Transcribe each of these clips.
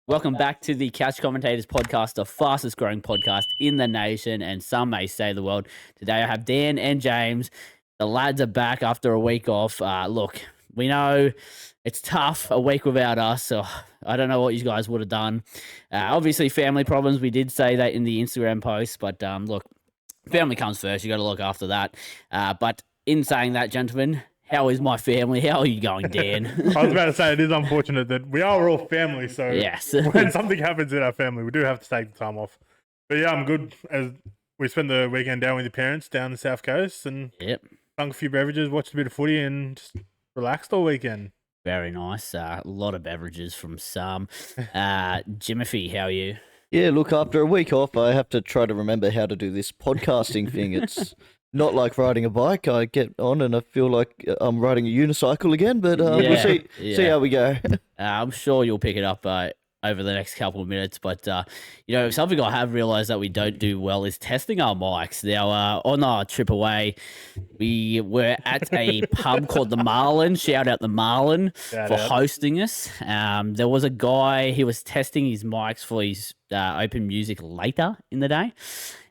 Welcome back to the Couch Commentators podcast, the fastest growing podcast in the nation, and some may say the world. Today I have Dan and James. The lads are back after a week off. Look, we know it's tough a week without us, so I don't know what you guys would have done. Obviously, family problems. We did say that in the Instagram post, but look, family comes first. You got to look after that. But in saying that, gentlemen, how is my family? How are you going, Dan? I was about to say, it is unfortunate that we are all family, so Yes. when something happens in our family, we do have to take the time off. But yeah, I'm good. As we spent the weekend down with your parents down the South Coast and Yep. drunk a few beverages, watched a bit of footy, and just relaxed all weekend. Very nice. A lot of beverages from some. Jimothy, how are you? Yeah, look, after a week off, I have to try to remember how to do this podcasting thing. It's not like riding a bike. I get on and I feel like I'm riding a unicycle again, but we'll see how we go. I'm sure you'll pick it up over the next couple of minutes. But, something I have realised that we don't do well is testing our mics. Now, on our trip away, we were at a pub called the Marlin. Shout out the Marlin for hosting us. There was a guy, he was testing his mics for his open music later in the day.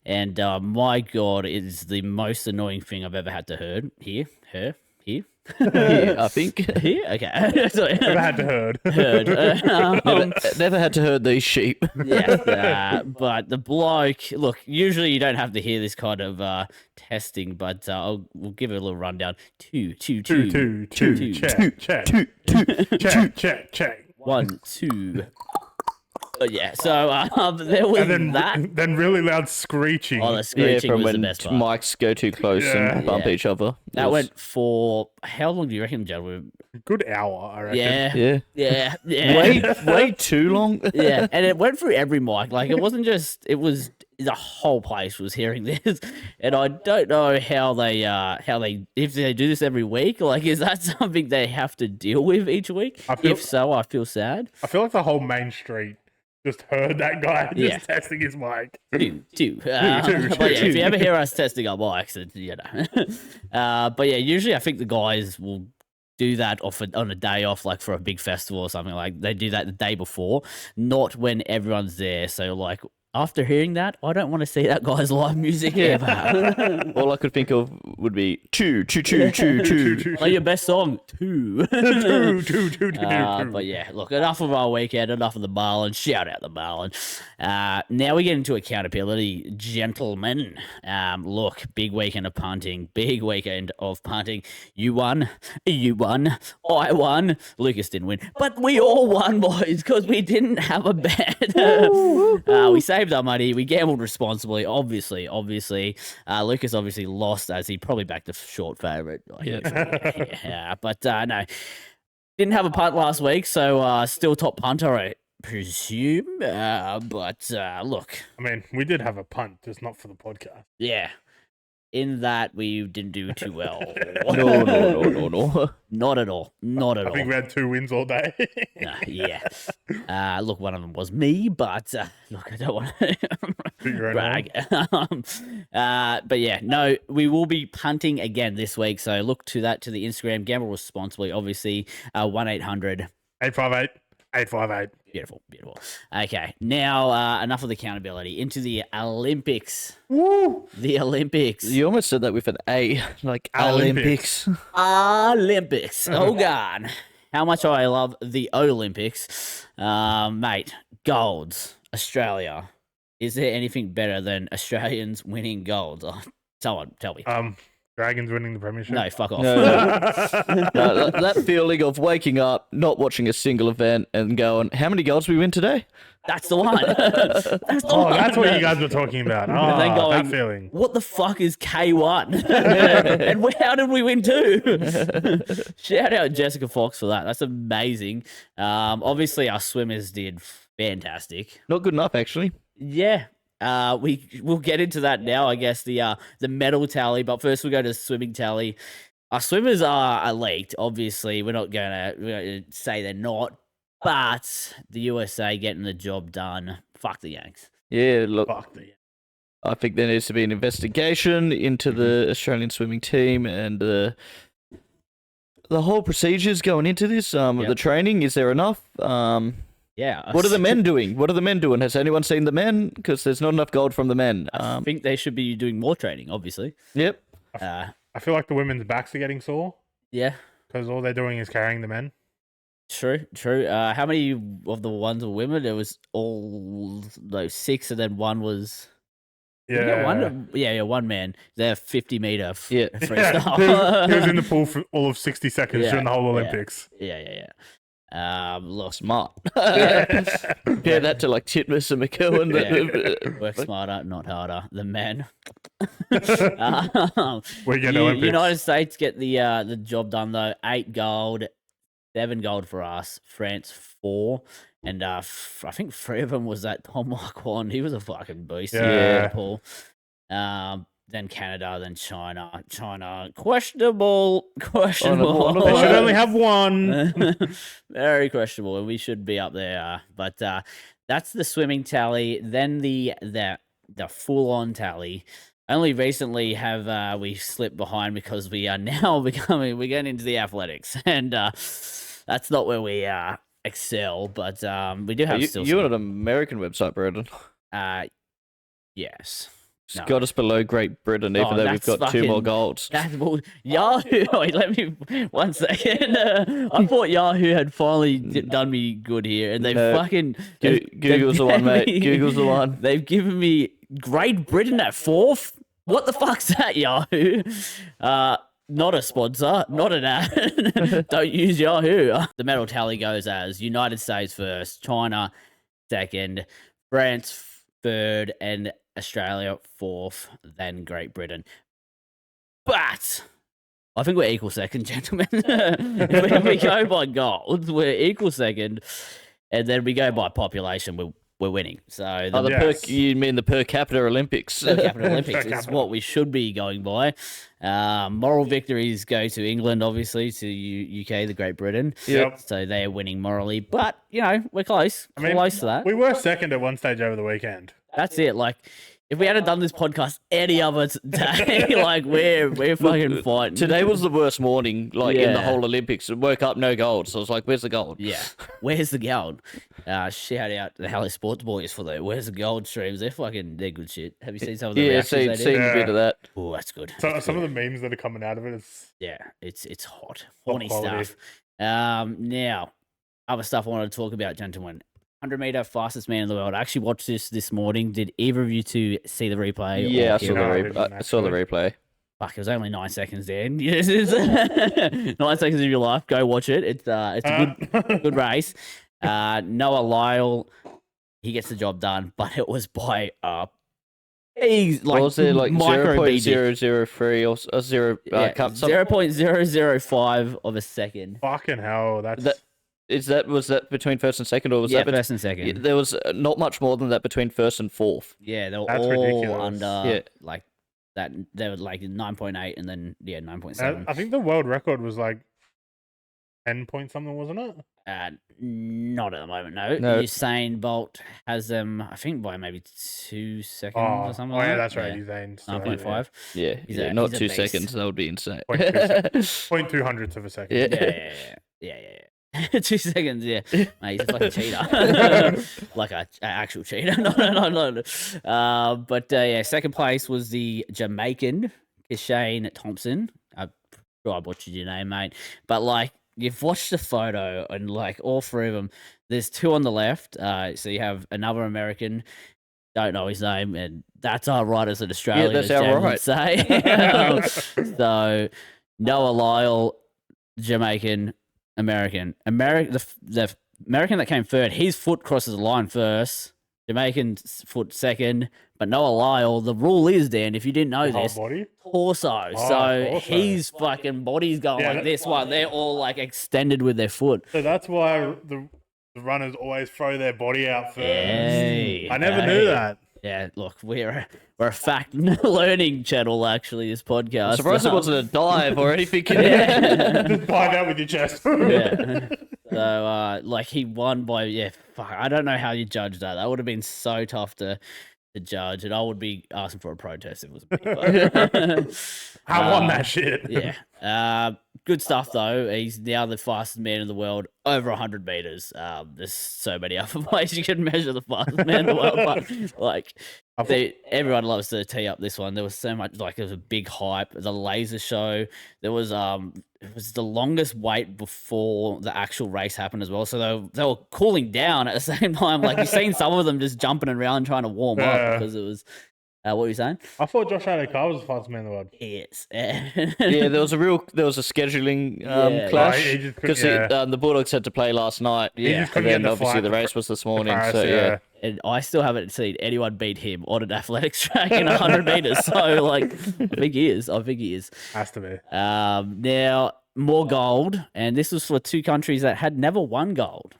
And my God, it is the most annoying thing I've ever had to hear. Here. Yeah, I think. Here? Okay. Sorry. Never had to heard. Never had to herd these sheep. Yes, but the bloke, look, usually you don't have to hear this kind of testing, but we'll give it a little rundown. Two, check. 1, 2. Yeah, so there was that. Then really loud screeching. Oh, the screeching from was the when best part. mics go too close and bump each other. That went for, how long do you reckon, gentlemen? Good hour, I reckon. Yeah. Way too long. Yeah, and it went through every mic. Like, it wasn't just, it was, the whole place was hearing this. And I don't know how they, if they do this every week, like, is that something they have to deal with each week? If so, I feel sad. I feel like the whole main street just heard that guy just testing his mic. Two. But yeah, if you ever hear us testing our mics, but yeah, usually I think the guys will do that on a day off, like for a big festival or something. Like they do that the day before, not when everyone's there. So like, after hearing that, I don't want to see that guy's live music ever. All I could think of would be two. Play your best song, two. Two. But yeah, look, enough of our weekend, enough of the Marlin. Shout out the Marlin. Now we get into accountability, gentlemen. Look, big weekend of punting. You won, I won. Lucas didn't win, but we all won, boys, because we didn't have a bet. We saved our money. We gambled responsibly, obviously. Lucas obviously lost, as he probably backed the short favourite. But no, didn't have a punt last week, so still top punter, I presume. But look, I mean, we did have a punt, just not for the podcast. yeah. In that, we didn't do too well. No. Not at all. I think we had 2 wins all day. Look, one of them was me, but look, I don't want to brag. But yeah, no, we will be punting again this week. So look to that, to the Instagram. Gamble responsibly, obviously. 1-800 858. Beautiful. Okay, now enough of the accountability. Into the Olympics. Woo! The Olympics. You almost said that with an A, like Olympics. Olympics. Oh, God. How much I love the Olympics. Mate, golds. Australia. Is there anything better than Australians winning golds? Oh, someone tell me. Dragons winning the premiership. No, fuck off. No, that feeling of waking up, not watching a single event, and going, "How many goals did we win today?" That's the one. That's the one. That's what you guys were talking about. And then going, that feeling. What the fuck is K1? And how did we win 2? Shout out Jessica Fox for that. That's amazing. Obviously, our swimmers did fantastic. Not good enough, actually. Yeah. We'll get into that now, I guess, the medal tally. But first, we'll go to the swimming tally. Our swimmers are elite. Obviously, we're not going to say they're not. But the USA getting the job done. Fuck the Yanks. Yeah, look, Fuck the I think there needs to be an investigation into the Australian swimming team and the whole procedures going into this. The training, is there enough? Yeah. What are the men doing? What are the men doing? Has anyone seen the men? Because there's not enough gold from the men. I think they should be doing more training, obviously. Yep. Uh, I feel like the women's backs are getting sore yeah. because all they're doing is carrying the men. True. How many of the ones were women? There was all those 6, and then one was. Did we get one? Yeah, one man. They're 50-meter Yeah. freestyle. He was in the pool for all of 60 seconds during the whole Olympics. Yeah. Look, Smart. Compare that to like Titmus and McKeown. Work smarter, not harder. The men. We get Olympics. United States get the job done though. 8 gold, 7 gold for us. France 4, and I think 3 of them was that Tom Marquand. He was a fucking beast. Yeah. Paul. Then Canada, then China. Questionable. They should only have one. Very questionable, and we should be up there. But that's the swimming tally. Then the full-on tally. Only recently have we slipped behind because we are now we're getting into the athletics, and that's not where we excel. But we do have you're on an American website, Braden. Yes. It's got us below Great Britain, even though we've got 2 more golds. Yahoo! Wait, let me 1 second. I thought Yahoo had finally done me good here, and they fucking Google's the one, mate. Google's the one. They've given me Great Britain at 4th. What the fuck's that, Yahoo? Not a sponsor, not an ad. Don't use Yahoo. The medal tally goes as United States first, China second, France third, and Australia 4th, then Great Britain. But I think we're equal second, gentlemen. If we go by gold, we're equal second, and then we go by population, we're winning. So you mean the per capita Olympics? Per capita Olympics is what we should be going by. Moral victories go to England, obviously, to UK, the Great Britain. Yep. So they're winning morally, but we're close. Close to that. We were second at one stage over the weekend. That's it. Like, if we had done this podcast any other day, like we're fucking fighting. Today was the worst morning, in the whole Olympics. I woke up, no gold. So I was like, where's the gold? Yeah. Where's the gold? Shout out to the Hello Sports Boys for the Where's the Gold streams. They're good shit. Have you seen some of the reactions seen a bit of that. Oh, that's good. So some of the memes that are coming out of it is it's hot. Horny quality stuff. Now, other stuff I wanted to talk about, gentlemen. 100-meter fastest man in the world. I actually watched this morning. Did either of you two see the replay? Yeah, I saw the replay. Fuck, it was only 9 seconds, Dan. 9 seconds of your life. Go watch it. It's a good race. Noah Lyle, he gets the job done, but it was by he's like, was there like 0.003 or 0.005 of a second. Fucking hell, was that between first and second, or was that first and second? There was not much more than that between first and fourth. Yeah, they were That's all ridiculous. under like that. They were like 9.8 and then 9.7. I think the world record was like 10 point something, wasn't it? Not at the moment. No. Usain Bolt has them, I think, by maybe 2 seconds or something. Yeah, that's right. Usain 9.5. Yeah, not 2 seconds. That would be insane. 0.2 hundredths of a second. Yeah. 2 seconds, yeah. Mate, he's a fucking cheater. Like an actual cheater. No. But second place was the Jamaican, Kishane Thompson. I'm sure I butchered your name, mate. But, like, you've watched the photo and, like, all 3 of them. There's 2 on the left. So you have another American. Don't know his name. And that's our right as an Australian. Yeah, that's our right. Say. So, Noah Lyle, Jamaican, American. The American that came third, his foot crosses the line first. Jamaican's foot second. But Noah Lyle, the rule is, Dan, if you didn't know this, body? torso. So his fucking body's going like this one. They're all like extended with their foot. So that's why the runners always throw their body out first. Hey, I never knew that. Yeah, look, we're a fact learning channel, actually, this podcast. I'm surprised it wasn't a dive or anything. Just dive out with your chest. Yeah. So, like, he won by, fuck, I don't know how you judge that. That would have been so tough to judge, and I would be asking for a protest if it was me. I won that shit. Yeah. Good stuff though. He's now the fastest man in the world over 100 meters. There's so many other ways you can measure the fastest man in the world, but like everyone loves to tee up this one. There was so much, like, there was a big hype. The laser show. There was it was the longest wait before the actual race happened as well. So they were cooling down at the same time. Like, you've seen some of them just jumping around trying to warm up because it was. What were you saying? I thought Josh Adokar was the fastest man in the world. Yes. Yeah, there was a scheduling clash because the Bulldogs had to play last night. Yeah, and then obviously the race was this morning. Paris, so yeah. And I still haven't seen anyone beat him on an athletics track in 100 meters. So, like, I think he is. Has to be. Now, more gold, and this was for two countries that had never won gold.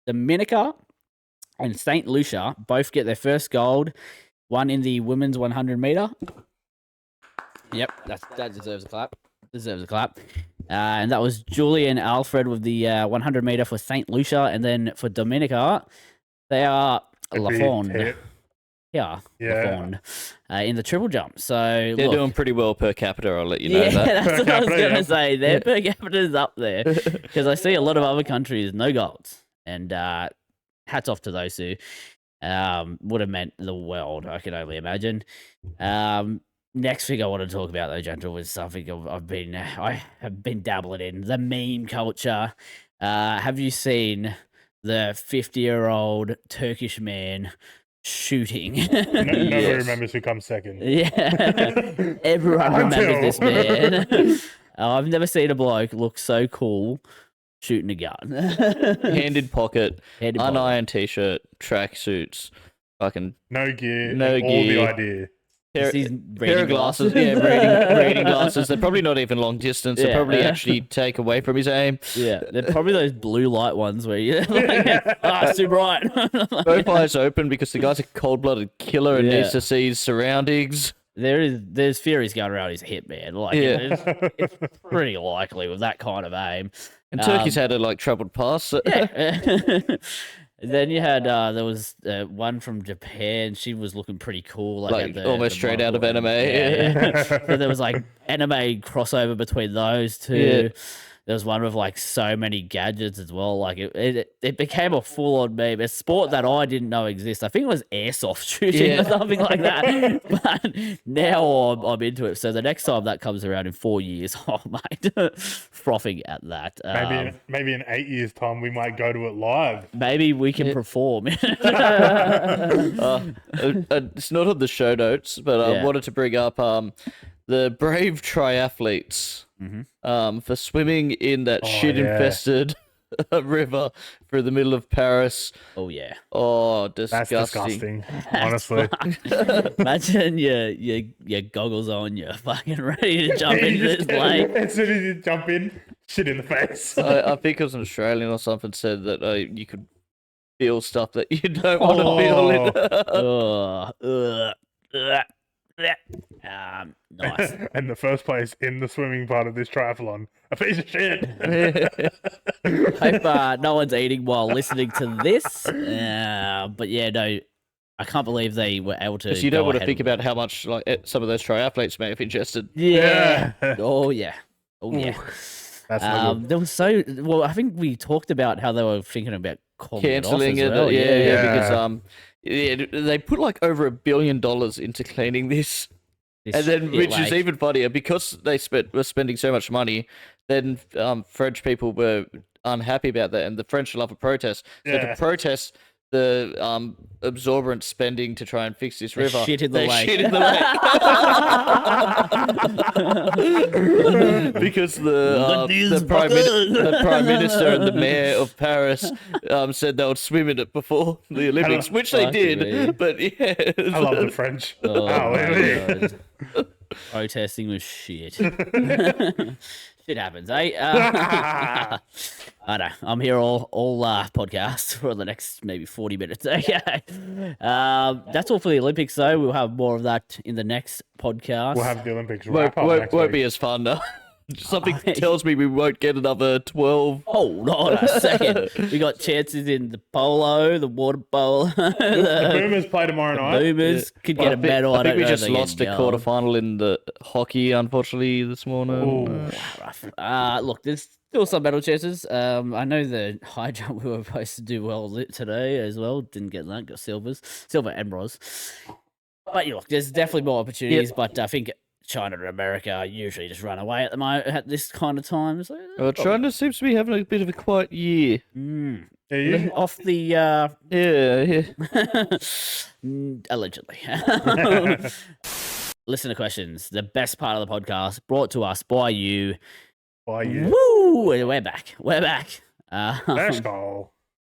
Dominica and St. Lucia both get their first gold. One in the women's 100 meter. Yep, that deserves a clap. And that was Julie and Alfred with the 100 meter for St. Lucia, and then for Dominica, they are Lafond. Yeah, Lafond in the triple jump. So they're doing pretty well per capita. I'll let you know. That's what I was gonna say. Their per capita is up there because I see a lot of other countries no golds, and hats off to those who. Would have meant the world, I can only imagine. Next thing I want to talk about, though, Gentle, was something I have been dabbling in, the meme culture. Have you seen the 50-year-old Turkish man shooting? Nobody remembers who comes second. Yeah, everyone remembers this man. I've never seen a bloke look so cool shooting a gun. Handed pocket, unironed t-shirt, track suits, fucking no gear, no all gear. the idea. Pair of glasses, reading glasses. They're probably not even long distance. They probably actually take away from his aim. Yeah, they're probably those blue light ones where you're like, it's too bright. Both eyes open because the guy's a cold-blooded killer and needs to see his surroundings. There's theories going around his hip, man. Like, it's pretty likely with that kind of aim. And Turkey's had a troubled past. So. Yeah. Then you had there was one from Japan. She was looking pretty cool, almost straight out of anime. Yeah. So there was anime crossover between those two. Yeah. There was one with so many gadgets as well. Like it became a full-on meme. A sport that I didn't know exists. I think it was airsoft shooting or something like that. But now I'm into it. So the next time that comes around in 4 years, oh mate, frothing at that. Maybe in 8 years' time we might go to it live. Maybe we can perform. It's not on the show notes, but I wanted to bring up the brave triathletes. For swimming in that shit-infested river through the middle of Paris. Oh, yeah. Oh, disgusting. That's disgusting, honestly. Imagine your goggles on, you're fucking ready to jump into this lake. As soon as you jump in, shit in the face. I think it was an Australian or something said that you could feel stuff that you don't want to feel in. Nice. And the first place in the swimming part of this triathlon, a piece of shit. Hope no one's eating while listening to this. But yeah, no, I can't believe they were able to. Because you don't want to think about how much some of those triathletes may have ingested. Yeah. Oh yeah. That's there was I think we talked about how they were thinking about cancelling it. Well. Because they put over $1 billion into cleaning this. And then, which is even funnier, because they were spending so much money, then French people were unhappy about that, and the French love a protest. So to protest the absorbent spending to try and fix this river, shit in the lake. Because the prime minister and the mayor of Paris said they would swim in it before the Olympics, which they did. But yeah, I love the French. Protesting was shit. Shit happens, eh? I know. I'm here all podcast for the next maybe 40 minutes. Okay. That's all for the Olympics, though. We'll have more of that in the next podcast. We'll have the Olympics wrap up next won't week. be as fun, though. Something tells me we won't get another 12. Hold on a second. We got chances in the polo, the water polo. The Boomers play tomorrow night. Boomers could get a medal. I think we don't know just if they lost a get gold. quarterfinal in the hockey, unfortunately, this morning. Rough. Look, there's still some medal chances. I know the high jump we were supposed to do well today as well. Didn't get that. Got silver and bronze. But look, there's definitely more opportunities. But I think China and America usually just run away at this kind of time. So, Well, China seems to be having a bit of a quiet year. Off the Yeah. allegedly. Listener questions, the best part of the podcast, brought to us by you. Woo! We're back. Let's go.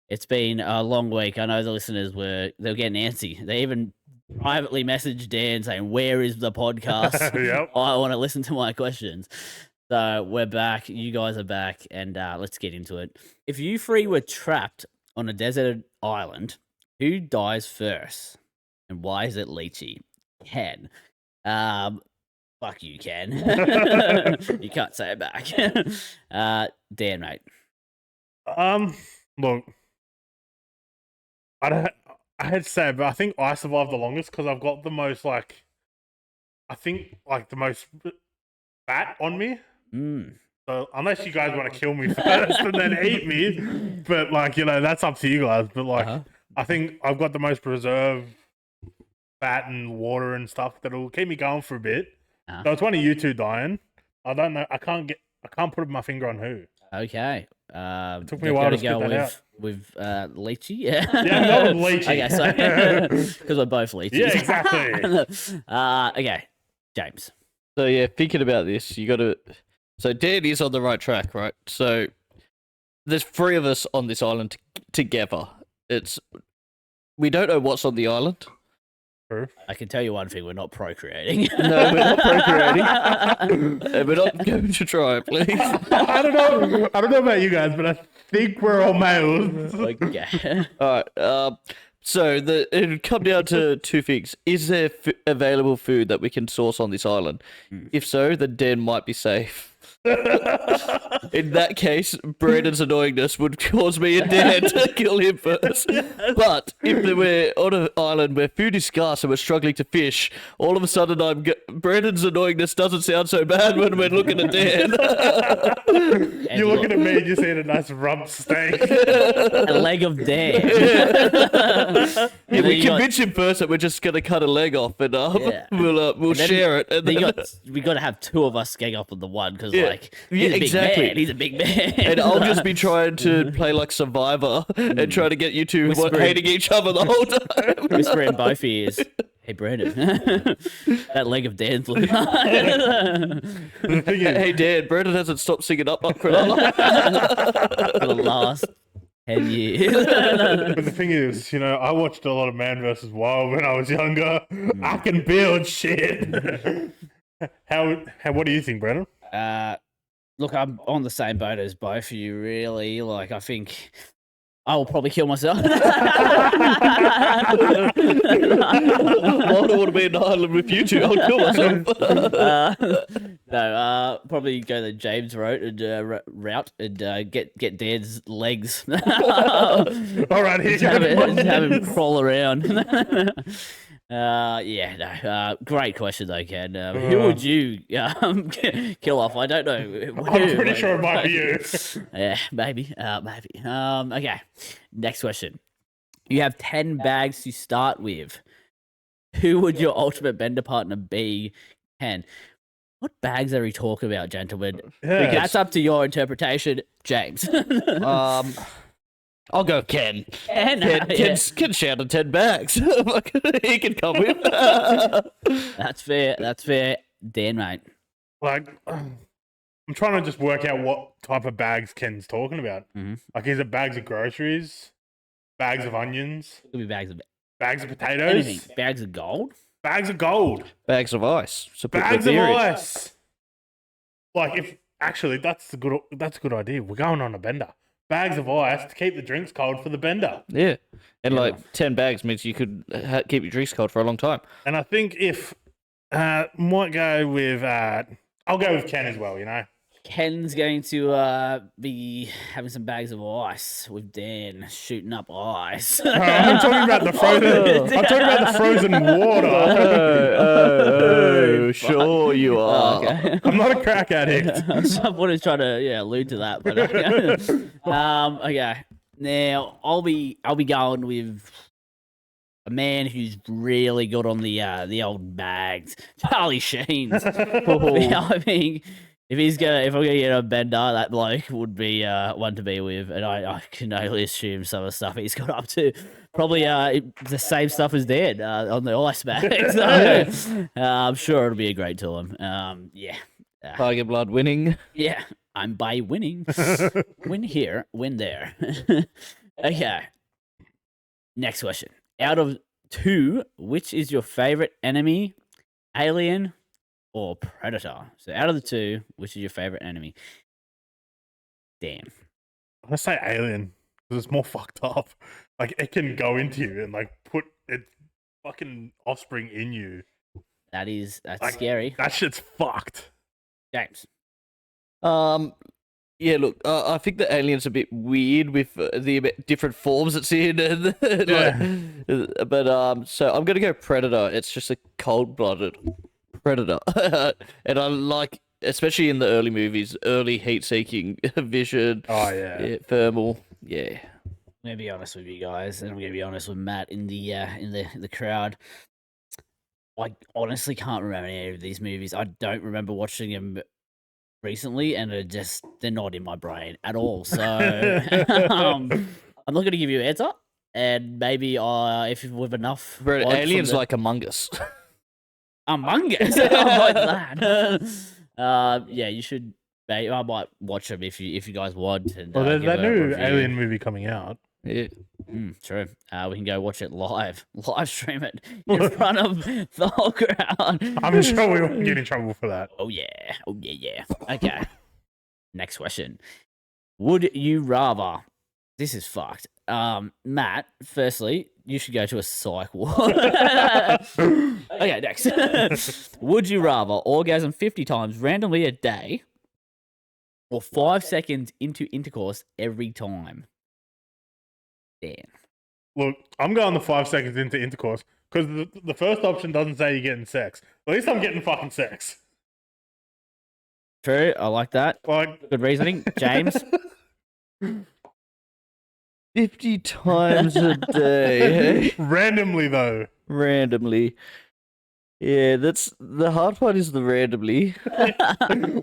It's been a long week. I know the listeners they were getting antsy. They even privately messaged Dan saying, "Where is the podcast? Yep. I want to listen to my questions." So we're back. You guys are back, and let's get into it. If you three were trapped on a deserted island, who dies first, and why is it Leachy? Ken. Fuck you, Ken. You can't say it back. Dan, mate. Look, I had to say, but I think I survived the longest because I've got the most the most fat on me. So unless you guys want to kill me first and then eat me, but that's up to you guys. But I think I've got the most preserved fat and water and stuff that'll keep me going for a bit. So it's one of you two dying. I don't know. I can't put my finger on who. Okay. It took me a while to go spit that out. with Leachy. Yeah. Yeah, I'm not Leachy. Okay, so because we're both Leachy. Yeah, exactly. Okay, James. So yeah, thinking about this, you got to. So Dan is on the right track, right? So there's 3 of us on this island together. We don't know what's on the island. I can tell you one thing: we're not procreating. No, we're not procreating, and we're not going to try, please. I don't know about you guys, but I think we're all males. Okay. All right. So it would come down to 2 things: is there available food that we can source on this island? If so, then Dan might be safe. In that case, Brandon's annoyingness would cause me and Dan to kill him first. But if we're on an island where food is scarce and we're struggling to fish, all of a sudden Brandon's annoyingness doesn't sound so bad when we're looking at Dan. You're looking at me and you're seeing a nice rump steak. A leg of Dan. If we convince him first that we're just going to cut a leg off and we'll share it. And we got to have 2 of us gang up on the one because he's exactly. He's a big man. And I'll just be trying to play like Survivor and try to get you two hating each other the whole time. Whisper in both ears. Hey, Brandon. That leg of Dan's looking Hey, Dan, Brandon hasn't stopped singing Up for the last 10 years. But the thing is, I watched a lot of Man vs. Wild when I was younger. I can build shit. What do you think, Brandon? Look, I'm on the same boat as both of you, really. I think I will probably kill myself. I don't want to be in an island with you two. I'll kill myself. No, probably go the James route and get Dan's legs. All right, here. Just have him crawl around. Great question though, Ken. Who would you kill off? I don't know. I'm pretty sure it might be you. Yeah, maybe. Okay. Next question. You have 10 bags to start with. Who would your ultimate bender partner be, Ken? What bags are we talking about, gentlemen? Yeah. That's up to your interpretation, James. I'll go Ken. Ken shout at 10 bags. He can come with. That's fair. Dan, mate. I'm trying to just work out what type of bags Ken's talking about. Mm-hmm. Is it bags of groceries? Bags of onions? It could be bags of potatoes? Anything. Bags of gold? Bags of gold. Bags of ice. Bags of ice. That's a good idea. We're going on a bender. Bags of ice to keep the drinks cold for the bender. Yeah. And 10 bags means you could keep your drinks cold for a long time. And I think if might go with I'll go with Ken as well, Ken's going to be having some bags of ice with Dan shooting up ice. I'm talking about the frozen. I'm talking about the frozen water. Oh, sure you are. Okay. I'm not a crack addict. I was trying to allude to that, but okay. Now I'll be going with a man who's really good on the old bags, Charlie Sheen's. I mean, if I'm gonna get a bender, that bloke would be one to be with, and I can only assume some of the stuff he's got up to. Probably the same stuff as Dan on the ice bag. So, I'm sure it'll be a great time. Yeah. Tiger Blood winning. Yeah, I'm by winning. Win here, win there. Okay. Next question. Out of 2, which is your favorite enemy, alien or predator? So out of the 2, which is your favorite enemy? Damn. I'm gonna say alien because it's more fucked up. Like it can go into you and like put its fucking offspring in you. That's Like, scary. That shit's fucked. James. Yeah, look, I think the alien's a bit weird with the different forms it's in, and but so I'm gonna go predator. It's just a cold-blooded predator, and I like, especially in the early movies, early heat-seeking vision. Oh yeah, thermal. Yeah. I'm gonna be honest with you guys, and I'm gonna be honest with Matt in the crowd. I honestly can't remember any of these movies. I don't remember watching them recently, and they're not in my brain at all. So I'm not going to give you an answer, and maybe if with enough Bro, aliens like Among Us. Among Us. I like that. Yeah, you should. I might watch them if you guys want. And, well, there's give that a new review. alien movie coming out. Yeah. True. We can go watch it live stream it in front of the whole crowd. I'm sure we won't get in trouble for that. Oh yeah. Okay. Next question. Would you rather? This is fucked. Matt, firstly, you should go to a psych ward. Okay, next. Would you rather orgasm 50 times randomly a day or 5 seconds into intercourse every time? Damn. Look, I'm going the 5 seconds into intercourse because the first option doesn't say you're getting sex. At least I'm getting fucking sex. True, I like that. Like, good reasoning, James. 50 times a day. Randomly though. Randomly. Yeah, that's the hard part is the randomly.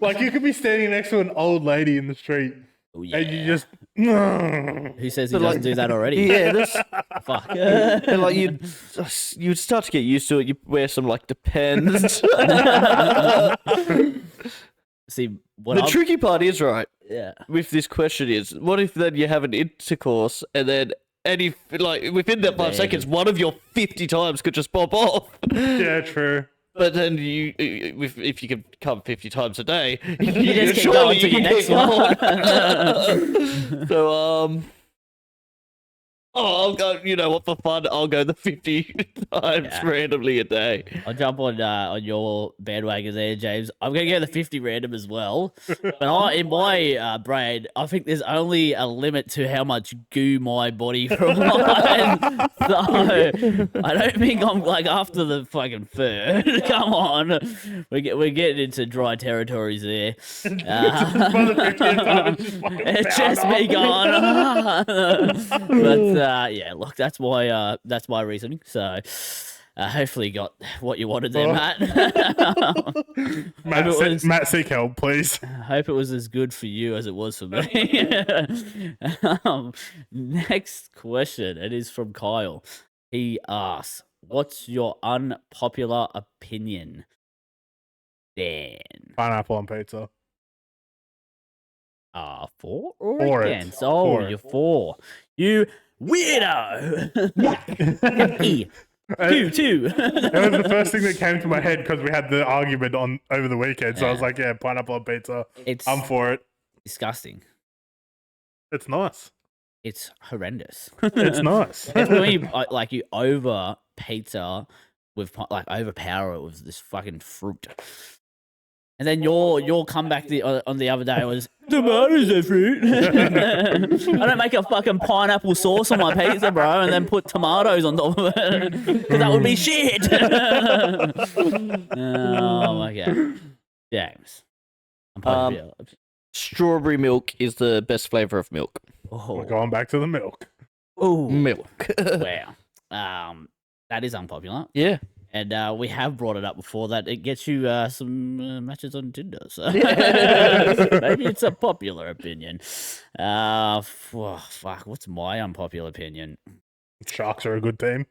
Like you could be standing next to an old lady in the street. Oh, yeah. And you just Who says he doesn't do that already? Yeah, that's fuck. and like you'd start to get used to it. You wear some like Depends. See, the tricky part is right. Yeah. With this question is, what if then you have an intercourse and if like within that 5 seconds, one of your 50 times could just pop off. Yeah, true. But then if you can come 50 times a day, you just keep going to your next one. So I'll go. You know what? For fun, I'll go the 50 times randomly a day. I'll jump on your bandwagon there, James. I'm gonna go the 50 random as well. But in my brain, I think there's only a limit to how much goo my body provides. So I don't think I'm like after the fucking fur. Come on, we're getting into dry territories there. It's just me going. But yeah, look, that's my reasoning. So hopefully you got what you wanted there, Matt. Matt, seek help, please. Hope it was as good for you as it was for me. Next question. It is from Kyle. He asks, "What's your unpopular opinion?" Dan. Pineapple on pizza. For or For against? it. Oh, For you're it. for. You weirdo. Two. That was the first thing that came to my head because we had the argument over the weekend. So I was like, yeah, pineapple on pizza. I'm for it. Disgusting. It's nice. It's horrendous. It's nice. It's when you over pizza with overpower it with this fucking fruit. And then your comeback on the other day was, tomatoes are fruit. I don't make a fucking pineapple sauce on my pizza, bro, and then put tomatoes on top of it. Because that would be shit. Oh, my God. James. Strawberry milk is the best flavour of milk. We're going back to the milk. Oh, milk. Wow. That is unpopular. Yeah. And we have brought it up before that it gets you some matches on Tinder. So maybe it's a popular opinion. Fuck, what's my unpopular opinion? Sharks are a good team.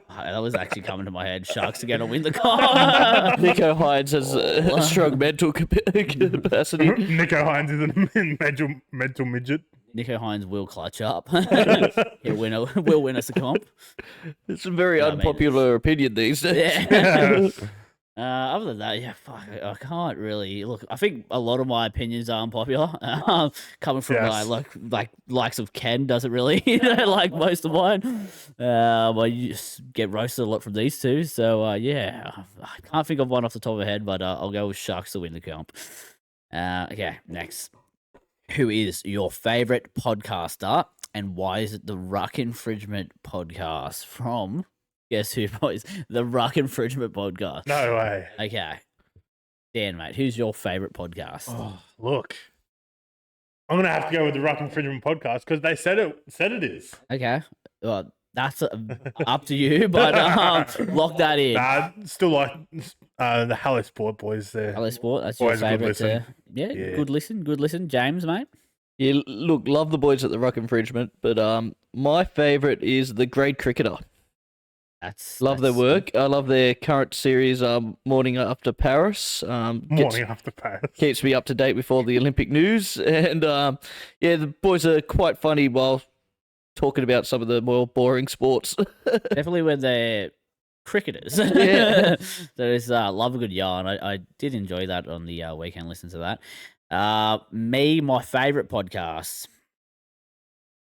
That was actually coming to my head. Sharks are going to win the comp. Nico Hines has a strong mental capacity. Nico Hines is a mental midget. Nico Hines will clutch up. He'll win us a comp. It's a very unpopular opinion these days. Yeah. Other than that, yeah, fuck, I can't really look. I think a lot of my opinions are unpopular. Coming from like likes of Ken doesn't really like most of mine. But you just get roasted a lot from these two. So yeah, I can't think of one off the top of my head, but I'll go with Sharks to win the comp. Okay, next. Who is your favorite podcaster, and why is it the Ruck Infringement Podcast from? Guess who, boys? The Ruck Infringement Podcast. No way. Okay. Dan, mate, who's your favourite podcast? Oh, look. I'm going to have to go with the Ruck Infringement Podcast because they said it is. Okay. Well, that's up to you, but lock that in. Still like the Hello Sport boys there. Hello Sport, that's your favourite. Yeah, good listen. James, mate? Yeah, look, love the boys at the Ruck Infringement, but my favourite is The Great Cricketer. Love their work. I love their current series, Morning After Paris. Morning After Paris. Keeps me up to date with all the Olympic news. And yeah, the boys are quite funny while talking about some of the more boring sports. Definitely when they're cricketers. Yeah. There's love a good yarn. I did enjoy that on the weekend, listen to that. My favourite podcast.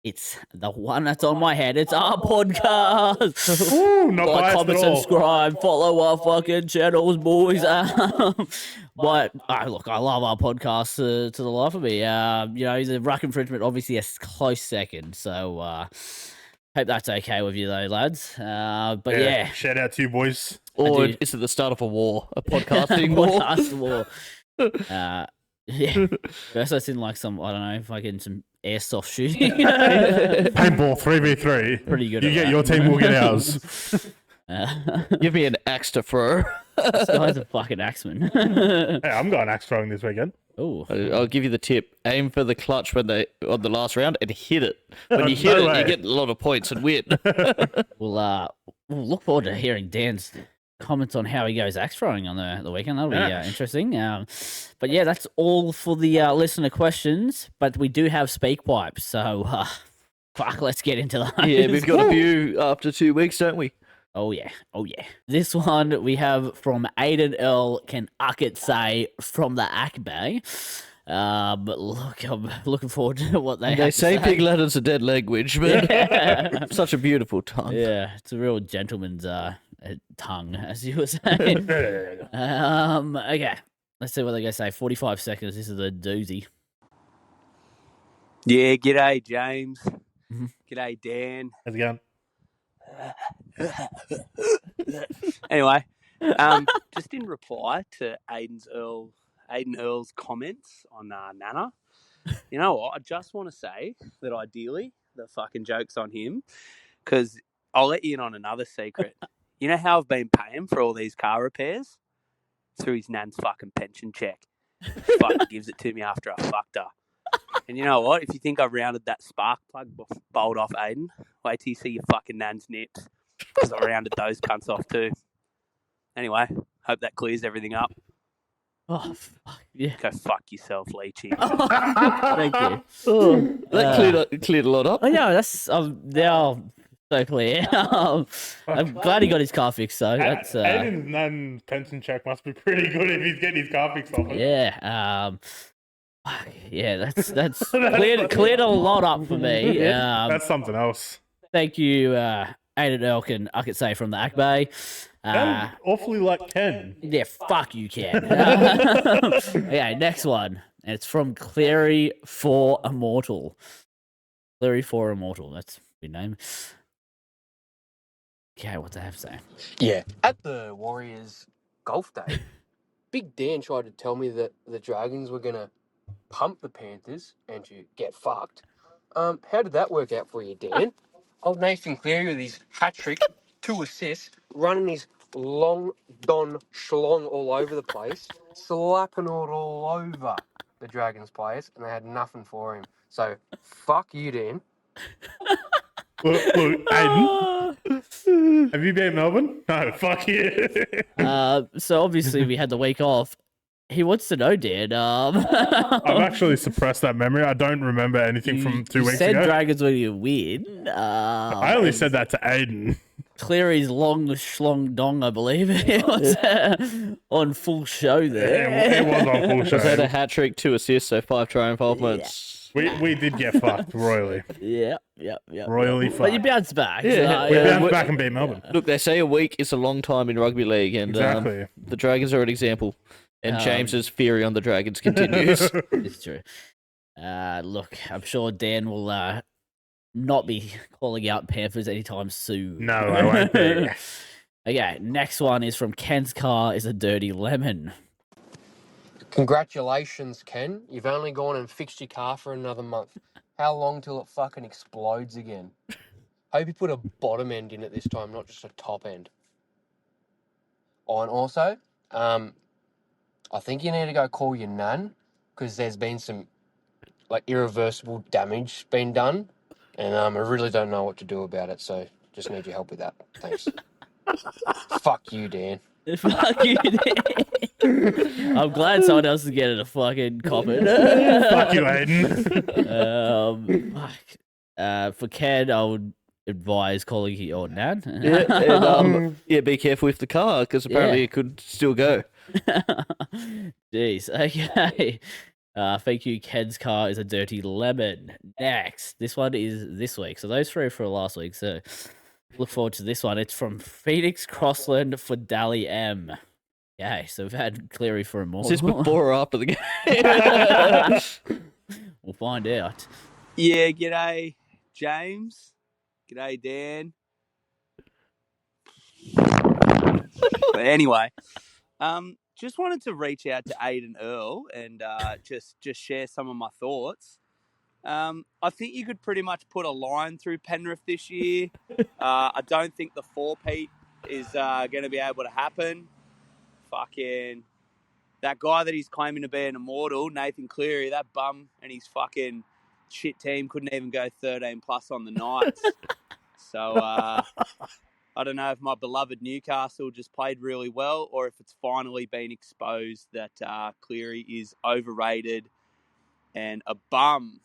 It's the one that's on my head. It's our podcast. Ooh, not like, biased comment, at all. subscribe, follow our fucking channels, boys. But look, I love our podcast to the life of me. The Ruck Infringement, obviously a close second. So hope that's okay with you, though, lads. But yeah, shout out to you, boys. Or is it the start of a war, a podcasting war? Podcast war. Yeah, first that's in like some, I don't know, fucking some airsoft shooting. Paintball 3v3. Pretty good. You get your team, we'll get ours. Give me an axe to throw. This guy's a fucking axeman. Hey, I'm going axe throwing this weekend. Oh, I'll give you the tip. Aim for the clutch on the last round and hit it. When you hit it, you get a lot of points and win. we'll look forward to hearing Dan's comments on how he goes axe throwing on the weekend. That'll be interesting. But yeah, that's all for the listener questions. But we do have speak pipes, so fuck, let's get into that. Yeah, we've got a few after 2 weeks, don't we? Oh yeah. This one we have from Nrl Can Uckit say from the Akbay. But look, I'm looking forward to what they say. Pig Latin's a dead language, but such a beautiful tongue. Yeah, it's a real gentleman's tongue, as you were saying. Okay, let's see what they're gonna say. 45 seconds. This is a doozy. Yeah, g'day James. G'day Dan. How's it going? Anyway, just in reply to Aiden Earl's comments on Nana, you know what? I just want to say that ideally the fucking joke's on him, because I'll let you in on another secret. You know how I've been paying for all these car repairs? Through his nan's fucking pension check. Fucking gives it to me after I fucked her. And you know what? If you think I rounded that spark plug bolt off Aiden, wait till you see your fucking nan's nips. Because I rounded those cunts off too. Anyway, hope that clears everything up. Oh, fuck. Yeah. Go fuck yourself, Leachy. Thank you. Oh, that cleared a lot up. Oh, yeah, that's now so clear. I'm glad he got his car fixed, though. That's Aiden's nan's pension check must be pretty good if he's getting his car fixed off it. Yeah. Yeah, that's cleared a lot up for me. That's something else. Thank you, Aiden Elkin, I could say, from the Akbay. Sounded awfully like Ken. Yeah, fuck you, Ken. Okay, next one. And it's from Clary for Immortal. Clary for Immortal. That's your name. Okay, what do they have to say? Yeah. At the Warriors golf day, Big Dan tried to tell me that the Dragons were going to pump the Panthers and to get fucked. How did that work out for you, Dan? Old Nathan Cleary with his hat trick, 2 assists, running his long don schlong all over the place, slapping it all over the Dragons players, and they had nothing for him. So, fuck you, Dan. Look, Aiden. Have you been in Melbourne? No, fuck you. So obviously we had the week off. He wants to know, Dan. I've actually suppressed that memory. I don't remember anything from 2 weeks said ago. Dragons were going to win. I only said that to Aiden. Clary's long schlong dong, I believe. It was on full show there. Yeah, it was on full Just had show. a hat trick, 2 assists, so 5 try involvements. We did get fucked royally. Yeah. Royally But fucked. you bounced back. Yeah, so, We yeah. bounced back and beat Melbourne. Look, they say a week is a long time in rugby league, and Exactly. the Dragons are an example. And James's fury on the Dragons continues. It's true. Look, I'm sure Dan will not be calling out Panthers anytime soon. No, I won't be. Okay, next one is from Ken's car is a dirty lemon. Congratulations, Ken. You've only gone and fixed your car for another month. How long till it fucking explodes again? Hope you put a bottom end in it this time, not just a top end. Oh, and also, I think you need to go call your nan, because there's been some like irreversible damage been done, and I really don't know what to do about it, so just need your help with that. Thanks. Fuck you, Dan. Fuck you, Dan. I'm glad someone else is getting a fucking cop it. Fuck you, Aiden. For Ken, I would advise calling your nan. Yeah, be careful with the car, because apparently it could still go. Jeez, okay. Thank you, Ken's car is a dirty lemon. Next, this one is this week. So those 3 are for last week, so look forward to this one. It's from Phoenix Crossland for Dally M. Okay, so we've had Cleary for a more. Is this before or after the game? We'll find out. Yeah, g'day, James. G'day, Dan. But anyway, just wanted to reach out to Aiden Earl and just share some of my thoughts. I think you could pretty much put a line through Penrith this year. I don't think the 4-peat is going to be able to happen. Fucking that guy that he's claiming to be an immortal, Nathan Cleary, that bum and his fucking shit team couldn't even go 13 plus on the Knights. So I don't know if my beloved Newcastle just played really well, or if it's finally been exposed that Cleary is overrated and a bum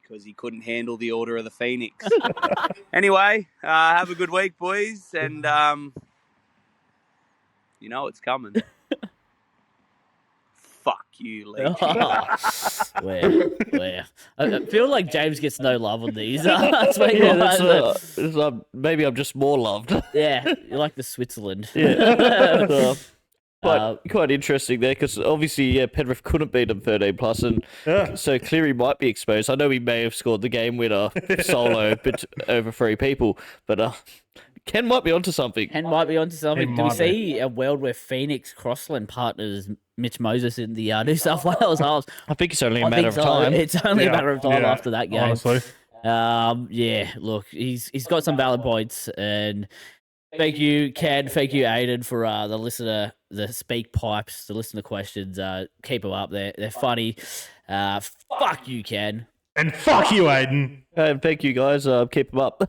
because he couldn't handle the Order of the Phoenix. Anyway, have a good week, boys, and you know it's coming. Fuck you, Leachy. Where? I feel like James gets no love on these. Maybe I'm just more loved. Yeah, you're like the Switzerland. Yeah. Quite interesting there, because obviously, Penrith couldn't beat them 13 plus, and so Cleary might be exposed. I know he may have scored the game winner solo, but over 3 people, but Ken might be onto something. Do we see a world where Phoenix Crossland partners Mitch Moses in the New South Wales Halves? I think it's only a matter of time. It's only a matter of time after that game. Honestly. Look, he's got some valid points, and thank you, Ken. Thank you, Aiden, for the speak pipes, the listener questions. Keep them up. They're funny. Fuck you, Ken. And fuck you, Aiden. Thank you, guys. Keep them up.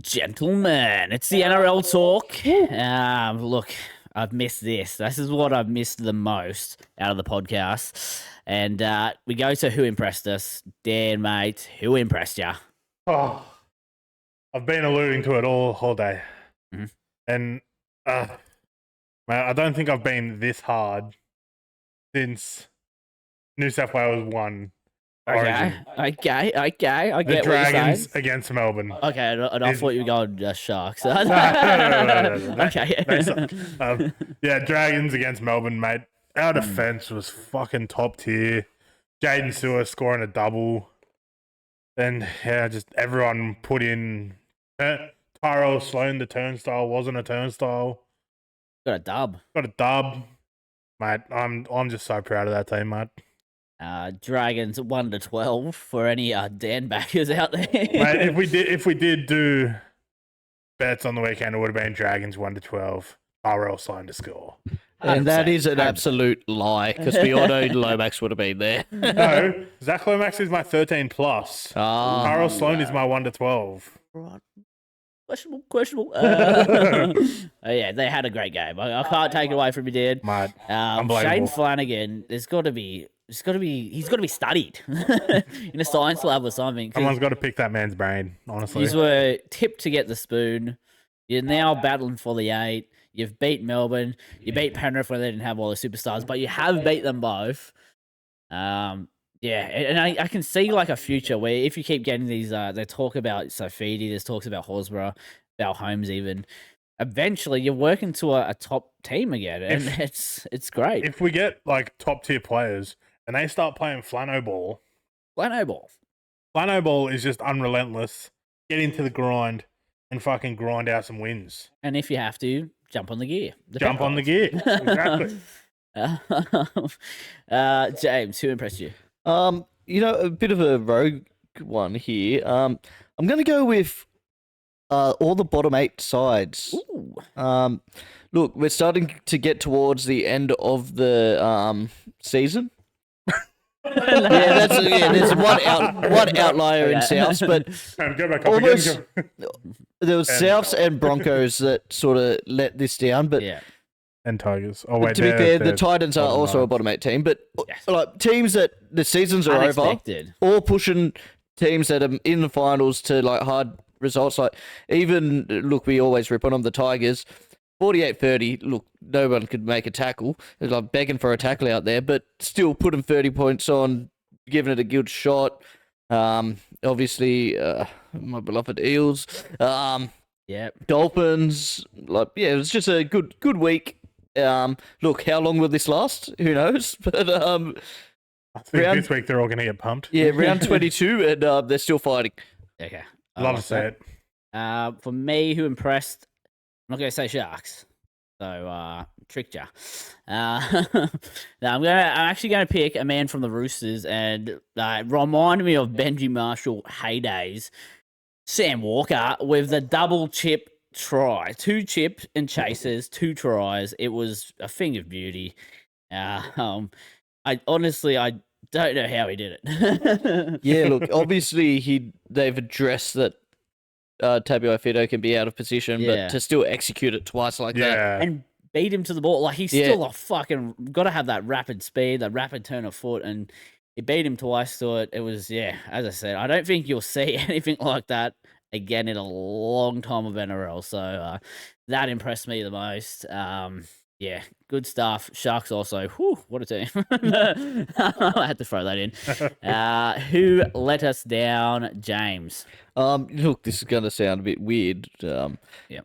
Gentlemen, it's the NRL Talk. Look, I've missed this. This is what I've missed the most out of the podcast. And we go to who impressed us. Dan, mate, who impressed you? Oh, I've been alluding to it all day. Mm-hmm. And man, I don't think I've been this hard since New South Wales won Origin. Okay. I The get what you're Dragons saying. against Melbourne. Okay, and I thought you were going Sharks. No. Okay. They suck. Yeah, Dragons against Melbourne, mate. Our defense was fucking top tier. Jaden Sewer scoring a double. And yeah, just everyone put in. Tyrell Sloan, the turnstile wasn't a turnstile. Got a dub. Got a dub, mate. I'm just so proud of that team, mate. Dragons 1-12 for any Dan backers out there. Mate, if we did do bets on the weekend, it would have been Dragons 1-12. Tyrell Sloan to score. And that 100%, is an 100%. absolute lie because we all know Lomax would have been there. No, Zach Lomax is my 13 plus. Tyrell Sloan is my 1-12. Right. Questionable. Yeah, they had a great game. I can't take it away from you, Dan. Mate, Shane unbelievable. Flanagan, he's got to be studied in a science lab or something. 'cause Someone's got to pick that man's brain, honestly. you were tipped to get the spoon. You're now battling for the 8. You've beat Melbourne. You beat Penrith when they didn't have all the superstars, but you have beat them both. Yeah, and I can see like a future where if you keep getting these, they talk about Safidi, there's talks about Horsburgh, about Holmes even. Eventually, you're working to a top team again, and it's great. If we get like top tier players and they start playing Flano ball is just unrelentless. Get into the grind and fucking grind out some wins. And if you have to, jump on the gear. Jump on the gear. Exactly. James, who impressed you? A bit of a rogue one here. I'm going to go with all the bottom 8 sides. Ooh. Look, we're starting to get towards the end of the season. There's one outlier in Souths, but Go back up almost again. there was Souths and Broncos that sort of let this down. But Yeah. And Tigers. Oh, wait, to be fair, the they're Titans are bottom also a nine. bottom 8 team. But Yes. like teams that the seasons are over, Unexpected. or pushing teams that are in the finals to like hard results. Like even look, we always rip on them, the Tigers. 48-30, look, no one could make a tackle. It's like begging for a tackle out there, but still putting 30 points on, giving it a good shot. Obviously, my beloved Eels. Yep. Dolphins. Like, yeah, it was just a good week. Look, how long will this last? Who knows? But I think this week they're all going to get pumped. yeah, round 22, and they're still fighting. Okay. I Love like to see that. it. For me, who impressed? I'm not going to say Sharks. So, tricked ya. No, I'm actually going to pick a man from the Roosters, and remind me of Benji Marshall heydays. Sam Walker with the double chip try, 2 chip and chases, 2 tries. It was a thing of beauty. I honestly don't know how he did it. Yeah, look, obviously they've addressed that Tabuai Fido can be out of position, Yeah. but to still execute it twice like that. Yeah. And beat him to the ball. Like, he's Yeah. still a fucking got to have that rapid speed, that rapid turn of foot, and he beat him twice to it. It was, yeah, as I said, I don't think you'll see anything like that again in a long time of NRL. So that impressed me the most. Yeah, good stuff. Sharks also. Whew, what a team. I had to throw that in. Who let us down, James? Look, this is going to sound a bit weird, Yeah.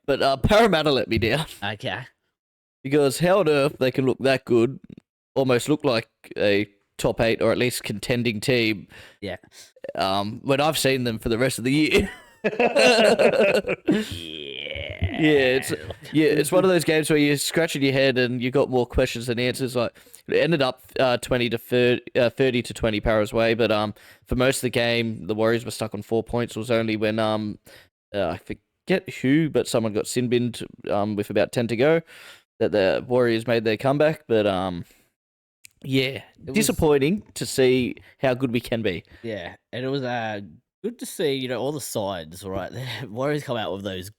but Parramatta let me down Okay. because how on earth they can look that good, almost look like a top 8 or at least contending team. Yeah. When I've seen them for the rest of the year. Yeah. It's one of those games where you're scratching your head and you got more questions than answers. Like it ended up 30 to 20 Paras way, but for most of the game the Warriors were stuck on 4 points. It was only when I forget who, but someone got sin binned with about 10 to go that the Warriors made their comeback. But yeah, disappointing to see how good we can be. Yeah, and it was good to see, all the sides, right? The Warriors come out with those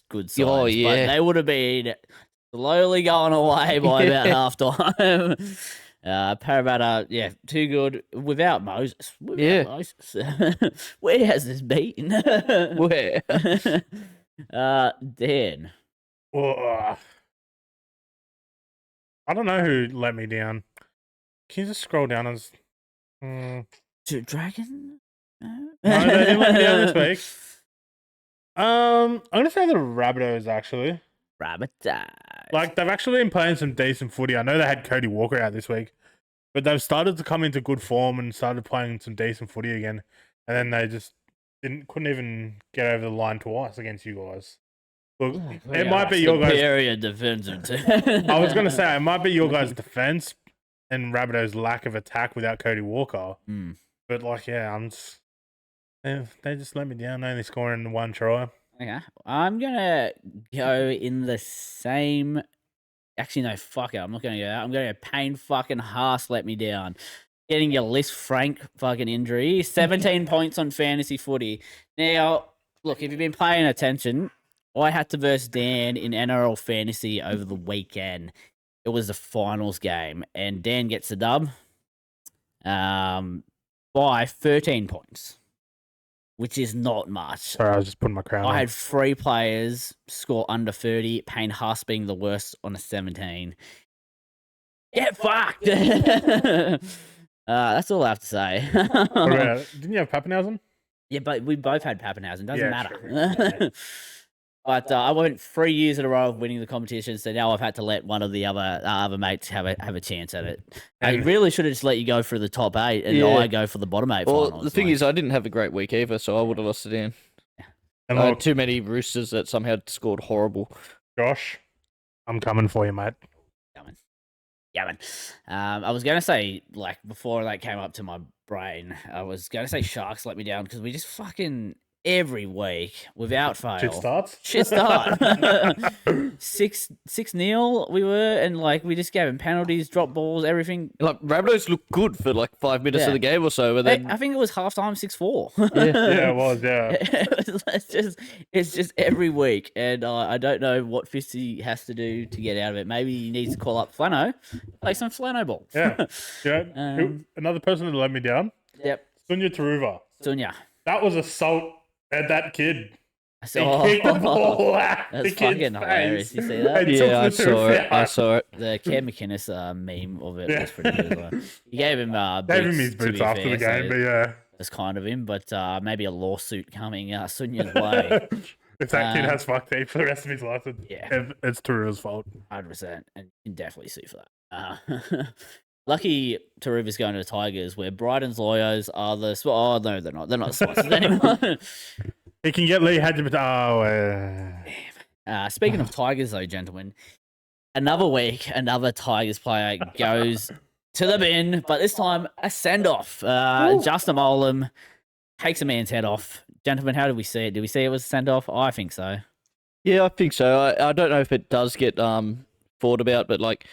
good sides. Oh, yeah. But they would have been slowly going away by about half time. Parramatta, yeah, too good without Moses. Moses. Where has this been? Where? I Dan. don't know who let me down. Can you just scroll down and Dragon? No, they didn't let me down this week. I'm gonna say the Rabbitohs actually. Rabbitohs. Like they've actually been playing some decent footy. I know they had Cody Walker out this week, but they've started to come into good form and started playing some decent footy again. And then they just couldn't even get over the line twice against you guys. Look, it might be your guys' superior defensive team. I was gonna say it might be your guys' defense and Rabbitohs' lack of attack without Cody Walker. But like, yeah, they just let me down. Only scoring 1 try. Okay, I'm gonna go in the same. Actually, no, fuck it. I'm not gonna go that. I'm gonna go Payne fucking Haas let me down. Getting your Liz Frank fucking injury. 17 points on fantasy footy. Now, look, if you've been paying attention, I had to verse Dan in NRL fantasy over the weekend. It was the finals game, and Dan gets the dub by 13 points, which is not much. Sorry, I was just putting my crown on. I had 3 players score under 30, Payne Haas being the worst on a 17. Get fucked! That's all I have to say. Didn't you have Pappenhausen? Yeah, but we both had Pappenhausen. Doesn't matter. True. But I went 3 years in a row of winning the competition, so now I've had to let one of the other mates have a chance at it. I really should have just let you go for the top 8, and I go for the bottom 8 Well, finals. the thing is, I didn't have a great week either, so I would have lost it in. And I look, had too many Roosters that somehow scored horrible. Josh, I'm coming for you, mate. Coming. Yeah, man. I was going to say, like, before that came up to my brain, I was going to say Sharks let me down because we just fucking every week without fail. Shit start. 6-0 we were, and like we just gave him penalties, drop balls, everything. Like Rabbitohs looked good for like 5 minutes of the game or so, but then I think it was halftime 6-4. Yeah, it was. Yeah, it's just every week, and I don't know what Fisty has to do to get out of it. Maybe he needs to call up Flano, play some Flano ball. yeah. Another person that let me down. Yep. Sunya Taruva. Sunya. That was assault at that kid. He Oh, kicked the ball out the that's kid's fucking hilarious. face. You see that? And took yeah, I the saw roof it. I out. saw it. The Cam McInnes meme of it Yeah. was pretty good as well. He gave him His to boots be after fair, the game, so but yeah. that's kind of him. But maybe a lawsuit coming Sunya's way. If that kid has fuck tape for the rest of his life, it's Taruva's fault. 100%, and you can definitely sue for that. Lucky Taruva's going to the Tigers, where Brighton's lawyers are the... Oh, no, they're not. They're not sponsors anymore. He can get Lee Hadjimat. Speaking of Tigers, though, gentlemen, another week, another Tigers player goes to the bin, but this time a send-off. Justin Olam takes a man's head off. Gentlemen, how did we see it? Did we see it was a send-off? I think so. Yeah, I think so. I don't know if it does get thought about, but like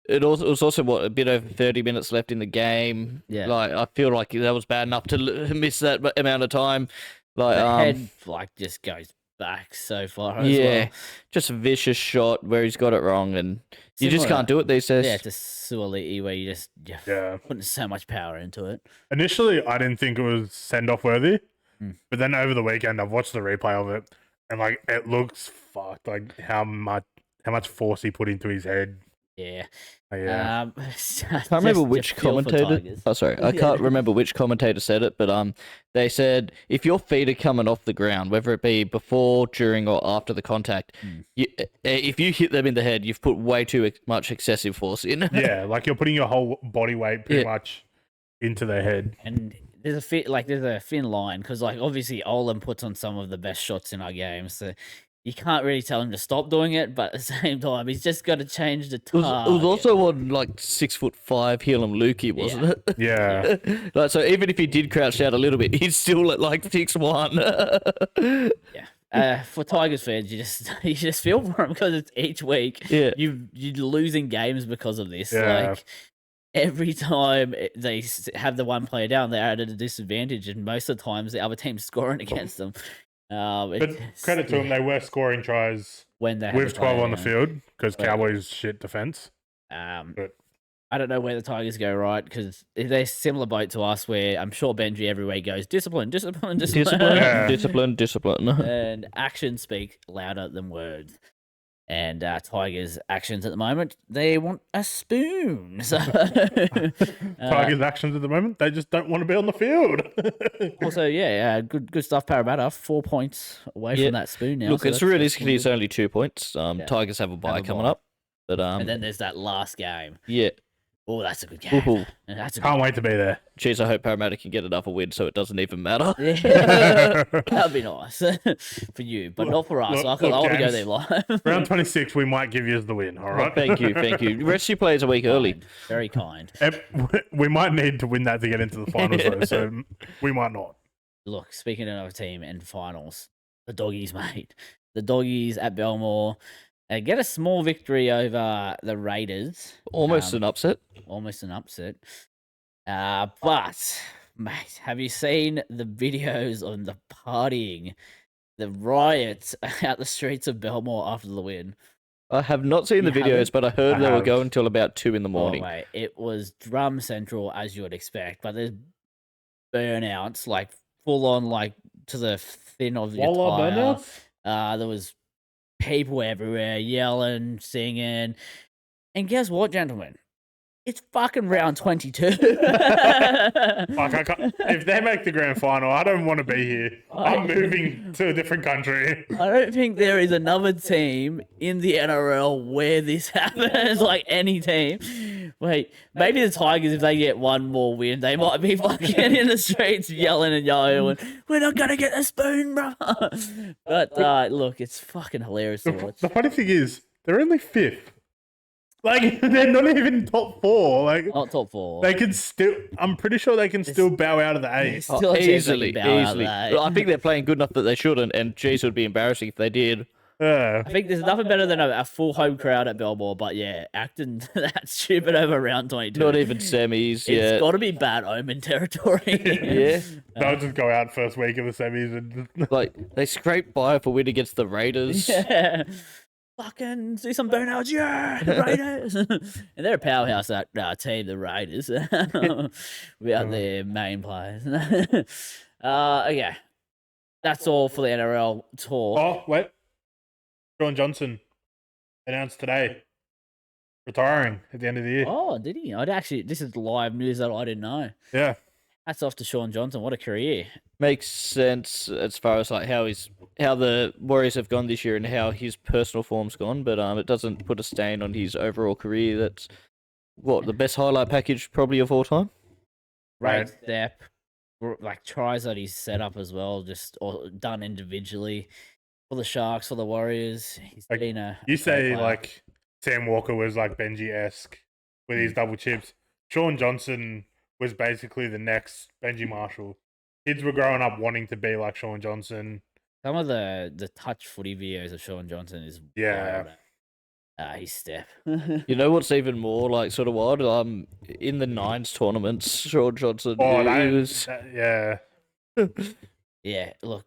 it was also a bit over 30 minutes left in the game. Yeah. Like I feel like that was bad enough to miss that amount of time. Like The head just goes back so far as well. just a vicious shot where he's got it wrong, and you just Similar- can't do it these days. Yeah, to Suoliti, where you just putting so much power into it. Initially, I didn't think it was send-off worthy, but then over the weekend, I've watched the replay of it, and like it looks fucked. Like how much force he put into his head. Yeah. Yeah. I can't remember which commentator. Oh, sorry, I can't remember which commentator said it, but they said if your feet are coming off the ground, whether it be before, during, or after the contact, if you hit them in the head, you've put way too much excessive force in. Yeah, like you're putting your whole body weight pretty much into their head. And there's a thin line because like obviously Olam puts on some of the best shots in our game, so you can't really tell him to stop doing it, but at the same time, he's just got to change the target. It was also on like 6'5" Heelum Lukey, wasn't it? Yeah. Like, so even if he did crouch out a little bit, he's still at like 6'1". Yeah. For Tigers fans, you just feel for him because it's each week. Yeah. You're losing games because of this. Yeah. Like every time they have the one player down, they're at a disadvantage, and most of the times the other team's scoring against them. But credit to them, they were scoring tries when they with 12 on the field because But- Cowboys shit defense. But I don't know where the Tigers go right because they're similar boat to us where I'm sure Benji every week goes discipline. Yeah. Discipline. And actions speak louder than words. And Tigers' actions at the moment, they want a spoon. So Tigers' actions at the moment, they just don't want to be on the field. also, good stuff, Parramatta. 4 points away from that spoon now. Look, so it's that's realistically good. it's only 2 points. Tigers have a bye coming up. But and then there's that last game. Yeah. Oh, that's a good game. Ooh. That's a Can't wait to be there. Jeez, I hope Parramatta can get another win so it doesn't even matter. Yeah. That'd be nice for you, but not for us. I want to go there live. Round 26, we might give you the win, all right? Thank you. Rest your players a week early. Very kind. We might need to win that to get into the finals, though, so we might not. Look, speaking of our team and finals, the Doggies, mate. The Doggies at Belmore get a small victory over the Raiders. Almost an upset. Almost an upset. But, mate, have you seen the videos on the partying, the riots out the streets of Belmore after the win? I have not seen the videos, but I heard they were going until about 2 in the morning. Oh, mate, it was drum central, as you would expect, but there's burnouts, like, full on, like, to the thin of your tire. There was people everywhere yelling, singing. And guess what, gentlemen? It's fucking round 22. If they make the grand final, I don't want to be here. I'm moving to a different country. I don't think there is another team in the NRL where this happens, like any team. Wait, maybe the Tigers, if they get one more win, they might be fucking in the streets yelling and yoing, we're not going to get a spoon, bro. But look, it's fucking hilarious to watch. The funny thing is, they're only 5th. Like, they're not even top 4. Like, not top 4. They can still. I'm pretty sure they can still bow out of the eighth. Easily. I think they're playing good enough that they shouldn't. And geez, it would be embarrassing if they did. I think there's nothing better than a full home crowd at Belmore, but yeah, acting that stupid over round 22. Not even semis. It's got to be bad omen territory. Yeah. They'll just go out first week of the semis and like they scraped by for win against the Raiders. Yeah. Fucking see some burnouts, yeah, the Raiders. And they're a powerhouse, that team, the Raiders, without their main players. Okay, that's all for the NRL talk. Oh, wait. Shaun Johnson announced today retiring at the end of the year. Oh, did he? This is live news that I didn't know. Yeah. Hats off to Shaun Johnson. What a career. Makes sense as far as like how the Warriors have gone this year and how his personal form's gone, but it doesn't put a stain on his overall career. That's the best highlight package probably of all time. Great step. Like tries that he's set up as well, just done individually for the Sharks, for the Warriors. He's like, been a you say player. Like Sam Walker was like Benji-esque with his double chips. Shaun Johnson was basically the next Benji Marshall. Kids were growing up wanting to be like Shaun Johnson. Some of the touch footy videos of Shaun Johnson is wild. His step. You know what's even more like sort of wild? In the Nines tournaments, Shaun Johnson. Yeah. Yeah, look,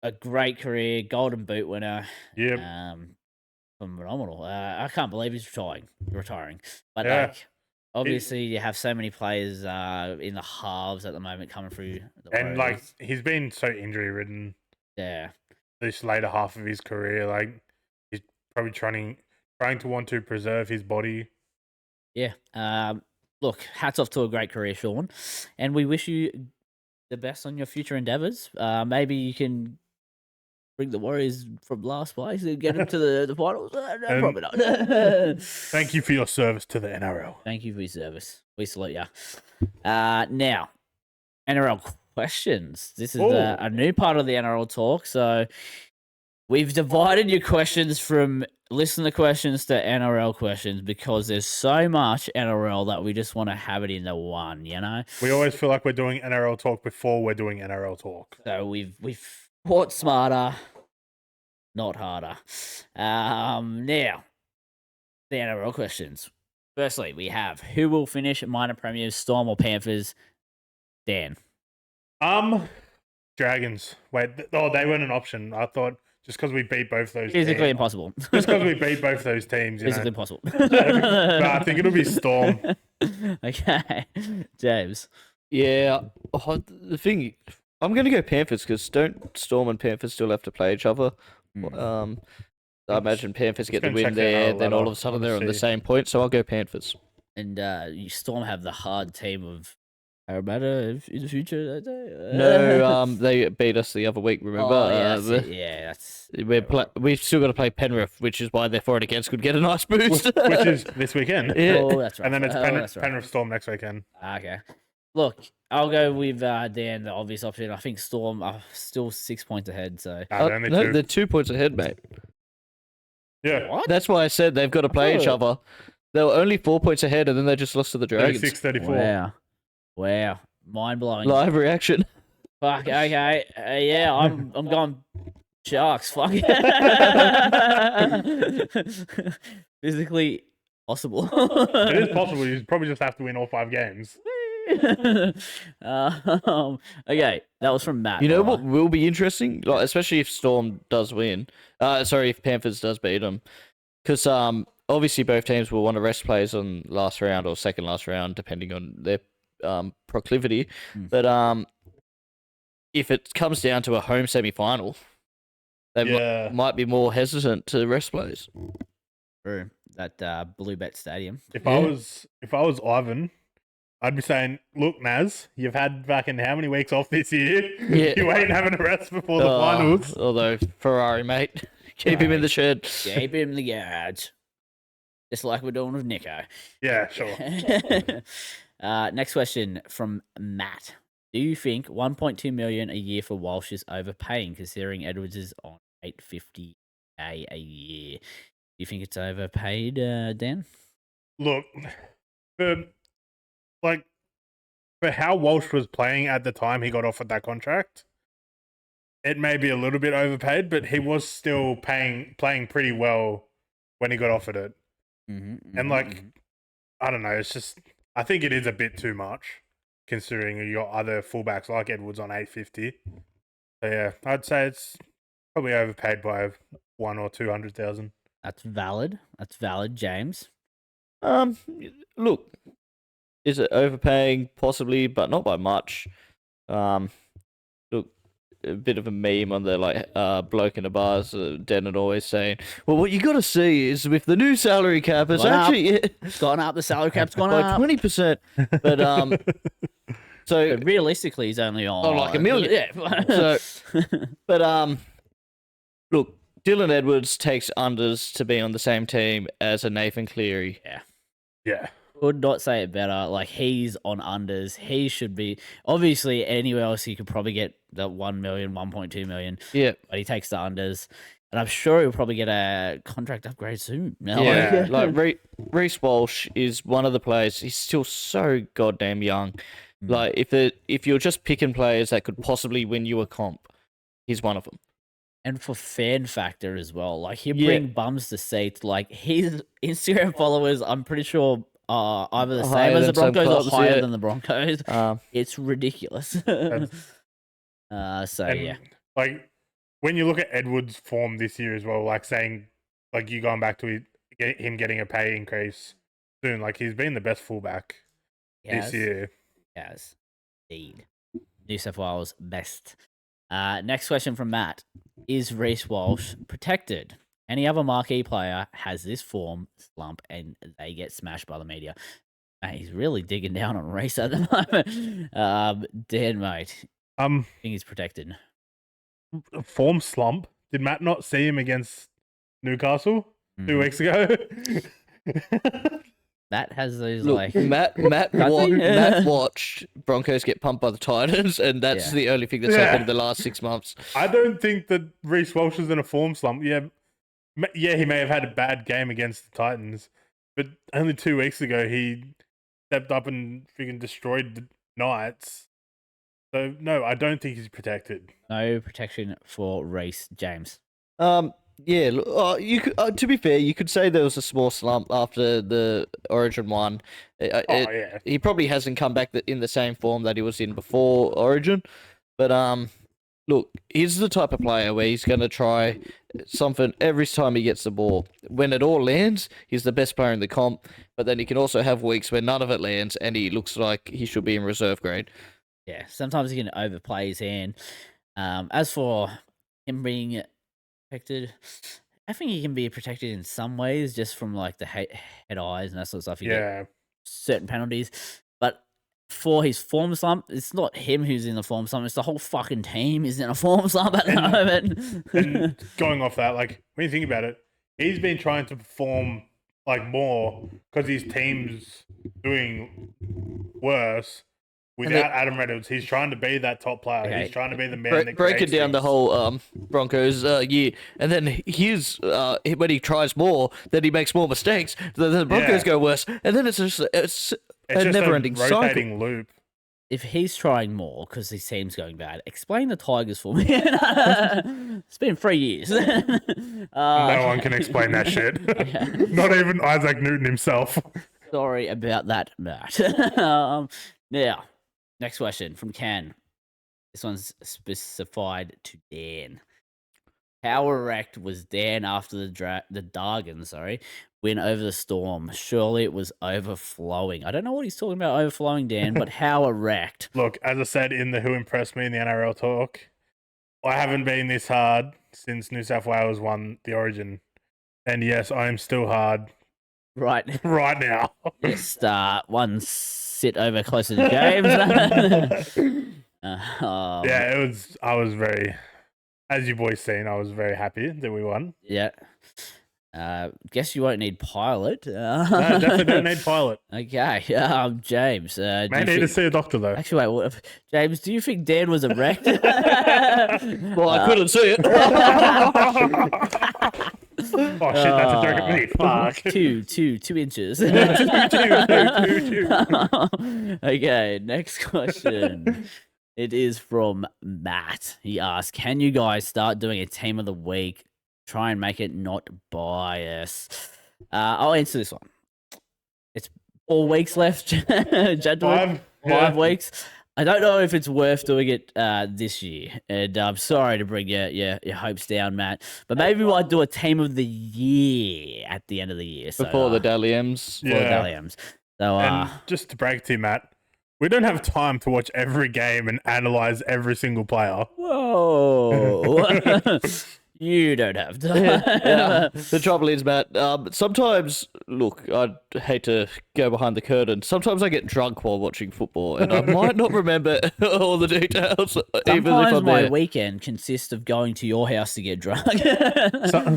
a great career, Golden Boot winner. Yep. Phenomenal. I can't believe he's retiring. But like, obviously, you have so many players in the halves at the moment coming through. And like, he's been so injury ridden. Yeah. This later half of his career, like, he's probably trying to want to preserve his body. Yeah. Look, hats off to a great career, Shaun, and we wish you the best on your future endeavors. Maybe you can bring the Warriors from last place and get them to the finals. No, probably not. Thank you for your service to the NRL. Thank you for your service. We salute you. Now, NRL questions. This is a new part of the NRL talk. So we've divided your questions from listener questions to NRL questions because there's so much NRL that we just want to have it in the one, you know? We always feel like we're doing NRL talk before we're doing NRL talk. So we've fought smarter, not harder. Now, the NRL questions. Firstly, we have who will finish minor premiers, Storm or Panthers? Dan. Dragons. Wait, they weren't an option. I thought just because we beat both those Physically impossible. Just because we beat both those teams. Physically impossible. But I think it'll be Storm. Okay. James. Yeah. The thing, I'm going to go Panthers because don't Storm and Panthers still have to play each other? I imagine Panthers get the gonna win check the there, NRL then all ladder. of a sudden Wanna they're on the see. same point, so I'll go Panthers. And you Storm have the hard team of Parramatta in the future. No, they beat us the other week, remember? Oh, yeah, that's it. Yeah, that's... We've still got to play Penrith, which is why their for and against could get a nice boost. Which is this weekend. Yeah. Oh, that's right. And then it's that's right. Penrith Storm next weekend. Okay. Look, I'll go with Dan, the obvious option. I think Storm are still 6 points ahead, so... Only no, 2. they're 2 points ahead, mate. Yeah. What? That's why I said they've got to play each other. They were only 4 points ahead, and then they just lost to the Dragons. 36-34. Wow. Mind-blowing. Live reaction. Fuck, okay. Yeah, I'm going Sharks. Fuck. Physically possible. It is possible. You probably just have to win all 5 games. Okay, that was from Matt. You know what will be interesting? Like, especially if Storm does win. If Panthers does beat them. Because obviously both teams will want to rest players on last round or second last round, depending on their proclivity. But if it comes down to a home semi-final, they might be more hesitant to rest players. True. That Blue Bet Stadium. If I was Ivan, I'd be saying, look, Naz, you've had fucking how many weeks off this year? Yeah. You ain't having a rest before the finals. Although, Ferrari, mate. Keep him in the shed. Keep him in the garage. Just like we're doing with Nico. Yeah, sure. Next question from Matt. Do you think 1.2 million a year for Walsh is overpaying, considering Edwards is on 850k a year? Do you think it's overpaid, Dan? Look, for how Walsh was playing at the time he got offered that contract, it may be a little bit overpaid, but he was still playing pretty well when he got offered it. And I don't know, it's just, I think it is a bit too much considering your other fullbacks like Edwards on 850. So yeah, I'd say it's probably overpaid by 100,000 or 200,000. That's valid. James. Look, is it overpaying? Possibly, but not by much. Look, a bit of a meme on the bloke in the bars, Denon always saying, well, what you got to see is with the new salary cap, it's it's gone up. The salary cap's gone by up 20%. But so but realistically, he's only on like $1 million. Yeah. But look, Dylan Edwards takes unders to be on the same team as a Nathan Cleary. Yeah. Could not say it better. Like, he's on unders. He should be. Obviously, anywhere else he could probably get the 1 million, 1.2 million. Yeah. But he takes the unders. And I'm sure he'll probably get a contract upgrade soon. Yeah. Like, Reece Walsh is one of the players. He's still so goddamn young. Like, if you're just picking players that could possibly win you a comp, he's one of them. And for fan factor as well. Like, he'll bring bums to seats. Like, his Instagram followers, I'm pretty sure, are either the same as the Broncos or higher than the Broncos. It's ridiculous. Yeah. Like, when you look at Edwards' form this year as well, like saying, like you going back to him getting a pay increase soon, like he's been the best fullback this year. Yes, indeed. New South Wales best. Next question from Matt. Is Reece Walsh protected? Any other marquee player has this form slump and they get smashed by the media. Mate, he's really digging down on Reece at the moment. Dan, mate. I think he's protected. Form slump? Did Matt not see him against Newcastle 2 weeks ago? Matt has those Matt watched Broncos get pumped by the Titans, and that's the only thing that's happened in the last 6 months. I don't think that Reece Walsh is in a form slump. Yeah, he may have had a bad game against the Titans, but only 2 weeks ago he stepped up and freaking destroyed the Knights. So no, I don't think he's protected. No protection for Reece, James. Yeah, you could. To be fair, you could say there was a small slump after the Origin one. He probably hasn't come back in the same form that he was in before Origin, but look, he's the type of player where he's going to try something every time he gets the ball. When it all lands, he's the best player in the comp, but then he can also have weeks where none of it lands and he looks like he should be in reserve grade. Yeah, sometimes he can overplay his hand. As for him being protected, I think he can be protected in some ways, just from like the head eyes and that sort of stuff. You get certain penalties, but for his form slump, it's not him who's in the form slump. It's the whole fucking team is in a form slump at the moment. And going off that, like when you think about it, he's been trying to perform like more because his team's doing worse. Without Adam Reynolds, he's trying to be that top player. Okay. He's trying to be the man that breaking creates down the things. whole Broncos year, and then his when he tries more, then he makes more mistakes. Then the Broncos go worse, and then it's a just never-ending rotating cycle. loop. If he's trying more because his team's going bad, explain the Tigers for me. It's been 3 years. No one can explain that shit. Not even Isaac Newton himself. Sorry about that, Matt. Now, next question from Ken. This one's specified to Dan. How erect was Dan after the Dargan, win over the Storm? Surely it was overflowing. I don't know what he's talking about overflowing, Dan, but how erect? Look, as I said in the Who Impressed Me in the NRL Talk, I haven't been this hard since New South Wales won the Origin. And yes, I am still hard Right now. Just one sit over closer to James. Yeah, it was. I was very, as you boys seen, I was very happy that we won. Yeah. Guess you won't need pilot. No, definitely don't need pilot. Okay. James. May need to see a doctor though. Actually, wait. James, do you think Dan was erect? Well, I couldn't see it. Oh shit, that's a joke at me. Fuck. 2 inches. Two. Okay, next question. It is from Matt. He asked, can you guys start doing a team of the week? Try and make it not biased. I'll answer this one. It's 4 weeks left, gentlemen. 5 weeks. I don't know if it's worth doing it this year, and I'm sorry to bring your hopes down, Matt. But maybe we might do a team of the year at the end of the year. So, Before the Dally M's. Before the Dally M's. So, and just to break it to you, Matt, we don't have time to watch every game and analyze every single player. Whoa. You don't have to. Yeah. The trouble is, Matt, sometimes, look, I hate to go behind the curtain. Sometimes I get drunk while watching football, and I might not remember all the details, even if Sometimes I'm my there. weekend consists of going to your house to get drunk.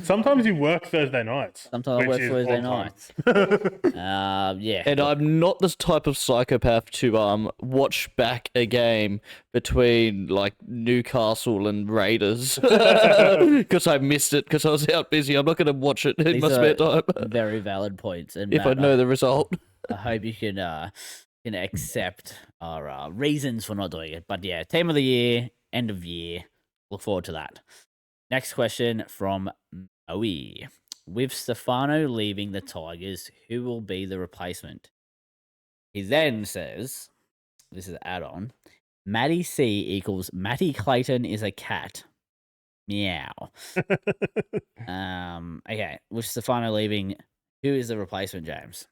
Sometimes you work Thursday nights. Sometimes I work which is Thursday all nights. time. Yeah. And I'm not the type of psychopath to watch back a game between like Newcastle and Raiders because I missed it because I was out busy. I'm not going to watch it in These my spare time very valid points. And if I know the result. I hope you can accept our reasons for not doing it. But yeah, team of the year, end of year. Look forward to that. Next question from Owie. With Stefano leaving the Tigers, who will be the replacement? He then says, this is an add-on, Matty C equals Matty Clayton is a cat. Meow. Okay, with Stefano leaving, who is the replacement, James?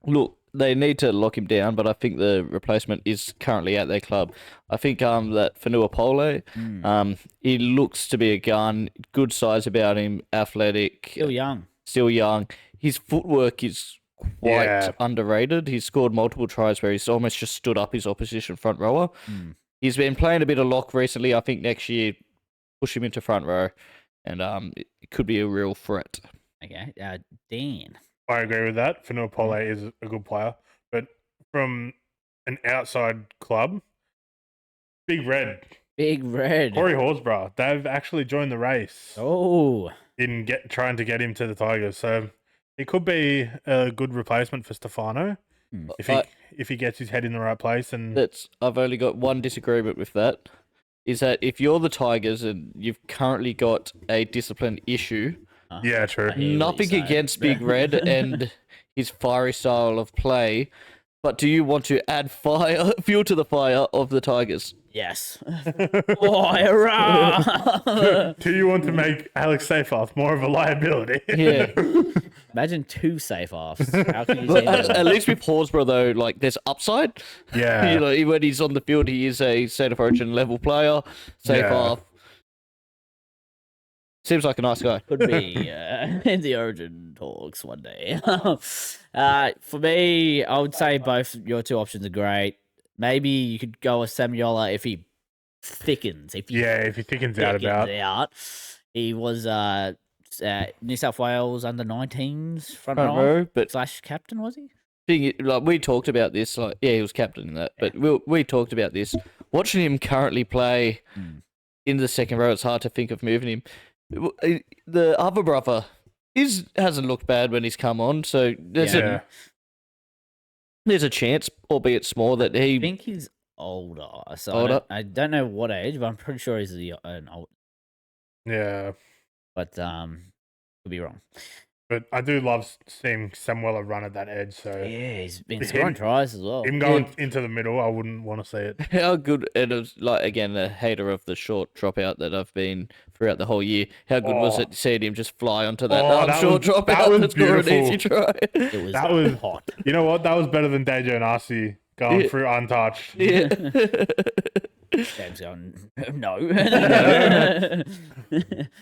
Look, they need to lock him down, but I think the replacement is currently at their club. I think that Fanua Pole, he looks to be a gun, good size about him, athletic. Still young. His footwork is quite underrated. He's scored multiple tries where he's almost just stood up his opposition front rower. He's been playing a bit of lock recently. I think next year, push him into front row, and it could be a real threat. Okay, Dan. I agree with that. Fanua Pole is a good player, but from an outside club, Big Red, Corey Horsburgh, they've actually joined the race. Oh, in trying to get him to the Tigers, so he could be a good replacement for Stefano if he gets his head in the right place. And I've only got one disagreement with that. Is that if you're the Tigers and you've currently got a discipline issue, yeah, true. Nothing against Big Red and his fiery style of play, but do you want to add fuel to the fire of the Tigers? Yes. Fire! Do you want to make Alex Seyfarth more of a liability? Yeah. Imagine 2 safe-offs. How can you say that? At least with Horsburgh, though, like there's upside. Yeah. You know, when he's on the field, he is a State of Origin level player. Safe off. Seems like a nice guy. Could be in the Origin talks one day. For me, I would say both your two options are great. Maybe you could go with Samiola if he thickens. If he thickens out about. He was New South Wales under-19s front Front row, row, but / captain, was he? like we talked about this, like he was captain in that, but we talked about this. Watching him currently play in the second row, it's hard to think of moving him. The other brother hasn't looked bad when he's come on, so there's a chance, albeit small, that I think he's older. So Older? I don't know what age, but I'm pretty sure he's an old. Yeah. But could be wrong. But I do love seeing Samuela run at that edge. So Yeah, he's been scoring tries as well. him going into the middle, I wouldn't want to see it. How good, and it was like, again, a hater of the short dropout that I've been throughout the whole year. How good was it seeing him just fly onto that short dropout and score an easy try? That was hot. You know what? That was better than Dejo Nasi going through untouched. Yeah. James going, no.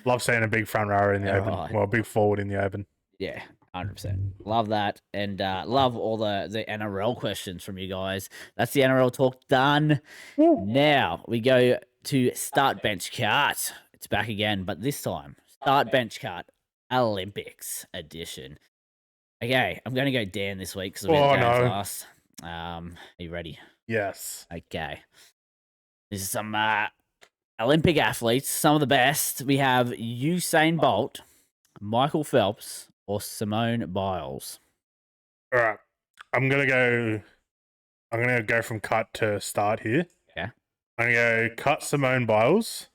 Love seeing a big front rower in the open. Right. Well, a big forward in the open. Yeah, 100%. Love that. And love all the NRL questions from you guys. That's the NRL talk done. Now we go to Start Bench Cut. It's back again, but this time, Start Bench Cut Olympics edition. Okay, I'm going to go Dan this week because we had James last. Are you ready? Yes. Okay. This is some Olympic athletes, some of the best. We have Usain Bolt, Michael Phelps, or Simone Biles. All right. I'm gonna go from cut to start here. Yeah. I'm gonna go cut Simone Biles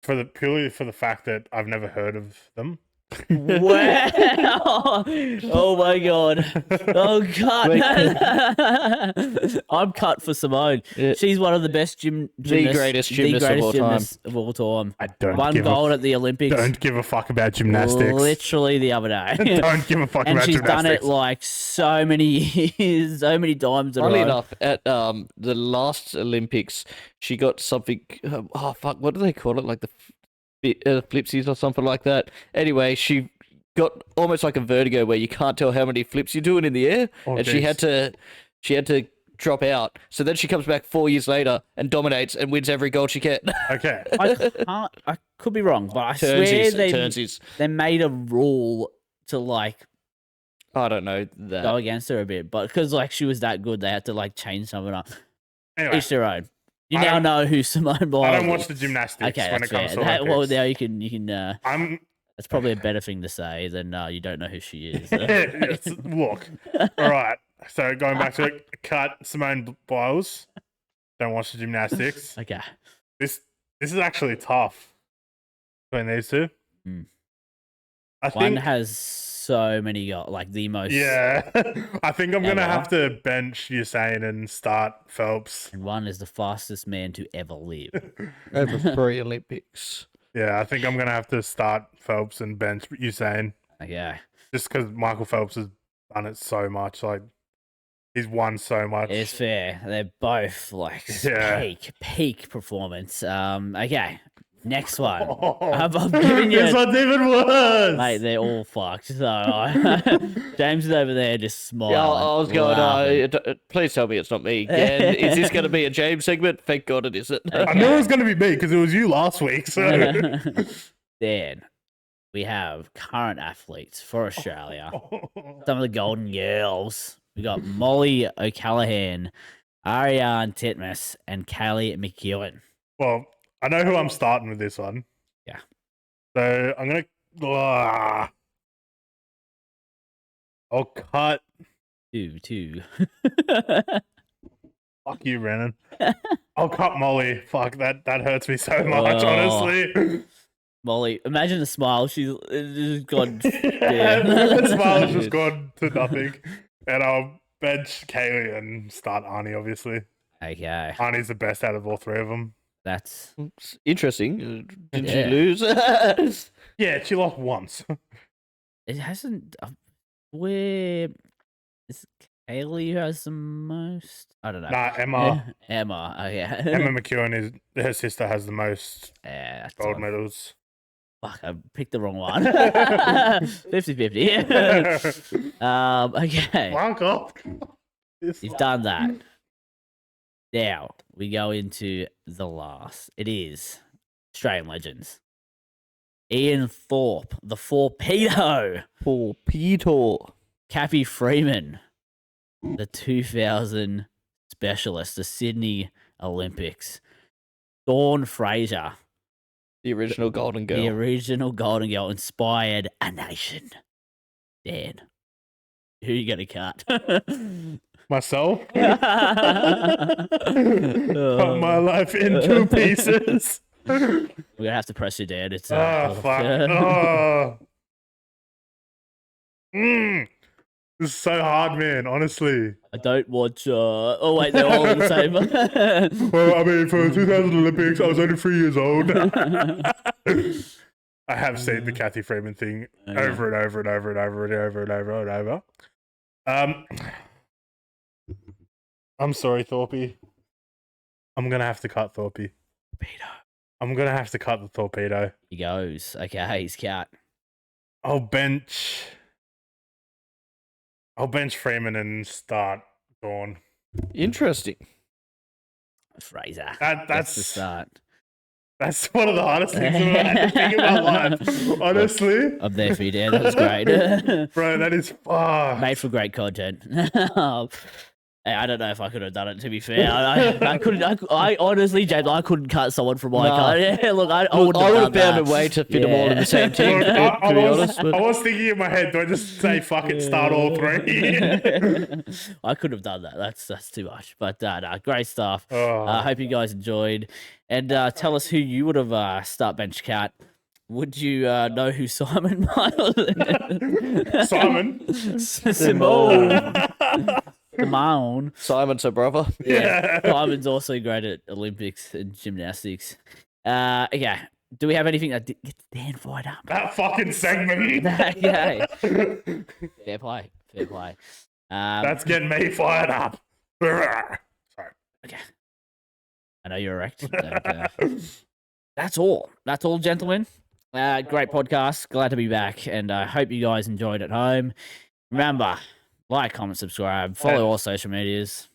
purely for the fact that I've never heard of them. Wow! Oh my god! Oh, cut! I'm cut for Simone. Yeah. She's one of the best the greatest gymnast of all time. I don't Won gold at the Olympics. Don't give a fuck about gymnastics. Literally the other day. Don't give a fuck and about she's gymnastics. done it like so many years, so many times. Funnily enough, at the last Olympics, she got something. Oh fuck! What do they call it? Like the flipsies or something like that. Anyway, she got almost like a vertigo where you can't tell how many flips you're doing in the air, and she had to drop out. So then she comes back 4 years later and dominates and wins every gold she can. Okay. I could be wrong, but I swear they made a rule to like. I don't know that. Go against her a bit, but because like she was that good, they had to like change something up. Anyway, each their own. You now know who Simone Biles. I don't watch the gymnastics when it comes to Olympics. Well, now you can. That's probably a better thing to say than you don't know who she is. Look, all right. So going back to it, cut Simone Biles. Don't watch the gymnastics. Okay. This is actually tough between these two. I One think has so many like the most. Yeah, I think I'm gonna have to bench Usain and start Phelps. And one is the fastest man to ever live. Over 3 Olympics. Yeah, I think I'm gonna have to start Phelps and bench Usain. Okay. Just because Michael Phelps has done it so much, like he's won so much. It's fair. They're both like peak performance. Okay. Next one. I'm giving you. This one's even worse. Mate, they're all fucked. So James is over there just smiling. Yeah, I was going, please tell me it's not me again. Is this going to be a James segment? Thank God it isn't. I knew it was going to be me because it was you last week. So then we have current athletes for Australia. Some of the Golden Girls. We got Molly O'Callaghan, Ariane Titmus, and Kaylee McEwen. Well, I know who I'm starting with this one. Yeah. So I'm going to... I'll cut... Two. Fuck you, Brennan. I'll cut Molly. Fuck, that hurts me so much, honestly. Molly, imagine the smile. She's just gone... The smile has just gone to nothing. And I'll bench Kaylee and start Arnie, obviously. Okay. Arnie's the best out of all three of them. That's interesting. Did she lose? Yeah, she lost once. It hasn't. Where is Kaylee who has the most? I don't know. Nah, Emma. Emma. Oh yeah. Emma McEwen her sister has the most that's gold medals. Fuck, I picked the wrong one. 50-50. Okay. Fuck off. You've done that. Now, we go into the last. It is Australian legends. Ian Thorpe, the Torpedo. Torpedo. Cappy Freeman, the 2000 specialist, the Sydney Olympics. Dawn Fraser, The original Golden Girl. the original Golden Girl, inspired a nation. Dan, who are you going to cut? Myself. Cut my life in 2 pieces. We're going to have to press you, Dan. It's Oh, fuck. Oh. This is so hard, man, honestly. I don't watch. Oh, wait, they're all the same. Well, I mean, for the 2000 Olympics, I was only 3 years old. I have seen the Kathy Freeman thing over and over and over and over and over and over and over. I'm sorry, Thorpe. I'm going to have to cut Thorpe. Torpedo. I'm going to have to cut the torpedo. He goes. Okay, he's cut. I'll bench Freeman and start Dawn. Interesting. Fraser. That's the start. That's one of the hardest things I've ever had to think in my life. Honestly. I'm there for you, Dan. That was great. Bro, that is made for great content. I don't know if I could have done it, to be fair. I couldn't. I honestly, James, I couldn't cut someone from my car. Yeah, look, I would have found a way to fit them all in the same team. Look, to be honest, I was thinking in my head, do I just say fuck it, start all 3? I could have done that. That's too much. But no, great stuff. Oh. I hope you guys enjoyed. And tell us who you would have start bench cat. Would you know who Simon Miles is? Simon? Simone. Simone. Simon's a brother. Yeah. Simon's also great at Olympics and gymnastics. Okay. Do we have anything that gets Dan fired up? That fucking segment. Okay. Fair play. Fair play. That's getting me fired up. Sorry. Okay. I know you're erect. That's all. That's all, gentlemen. Great podcast. Glad to be back. And I hope you guys enjoyed at home. Remember, like, comment, subscribe, follow all social medias.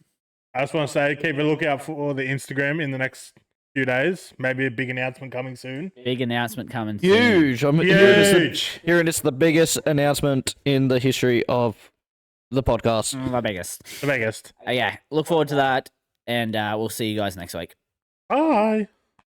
I just want to say, keep a lookout for the Instagram in the next few days. Maybe a big announcement coming soon. Big announcement coming soon. Huge. I'm Huge. hearing it's the biggest announcement in the history of the podcast. The biggest. The biggest. Yeah. Look forward to that. And we'll see you guys next week. Bye.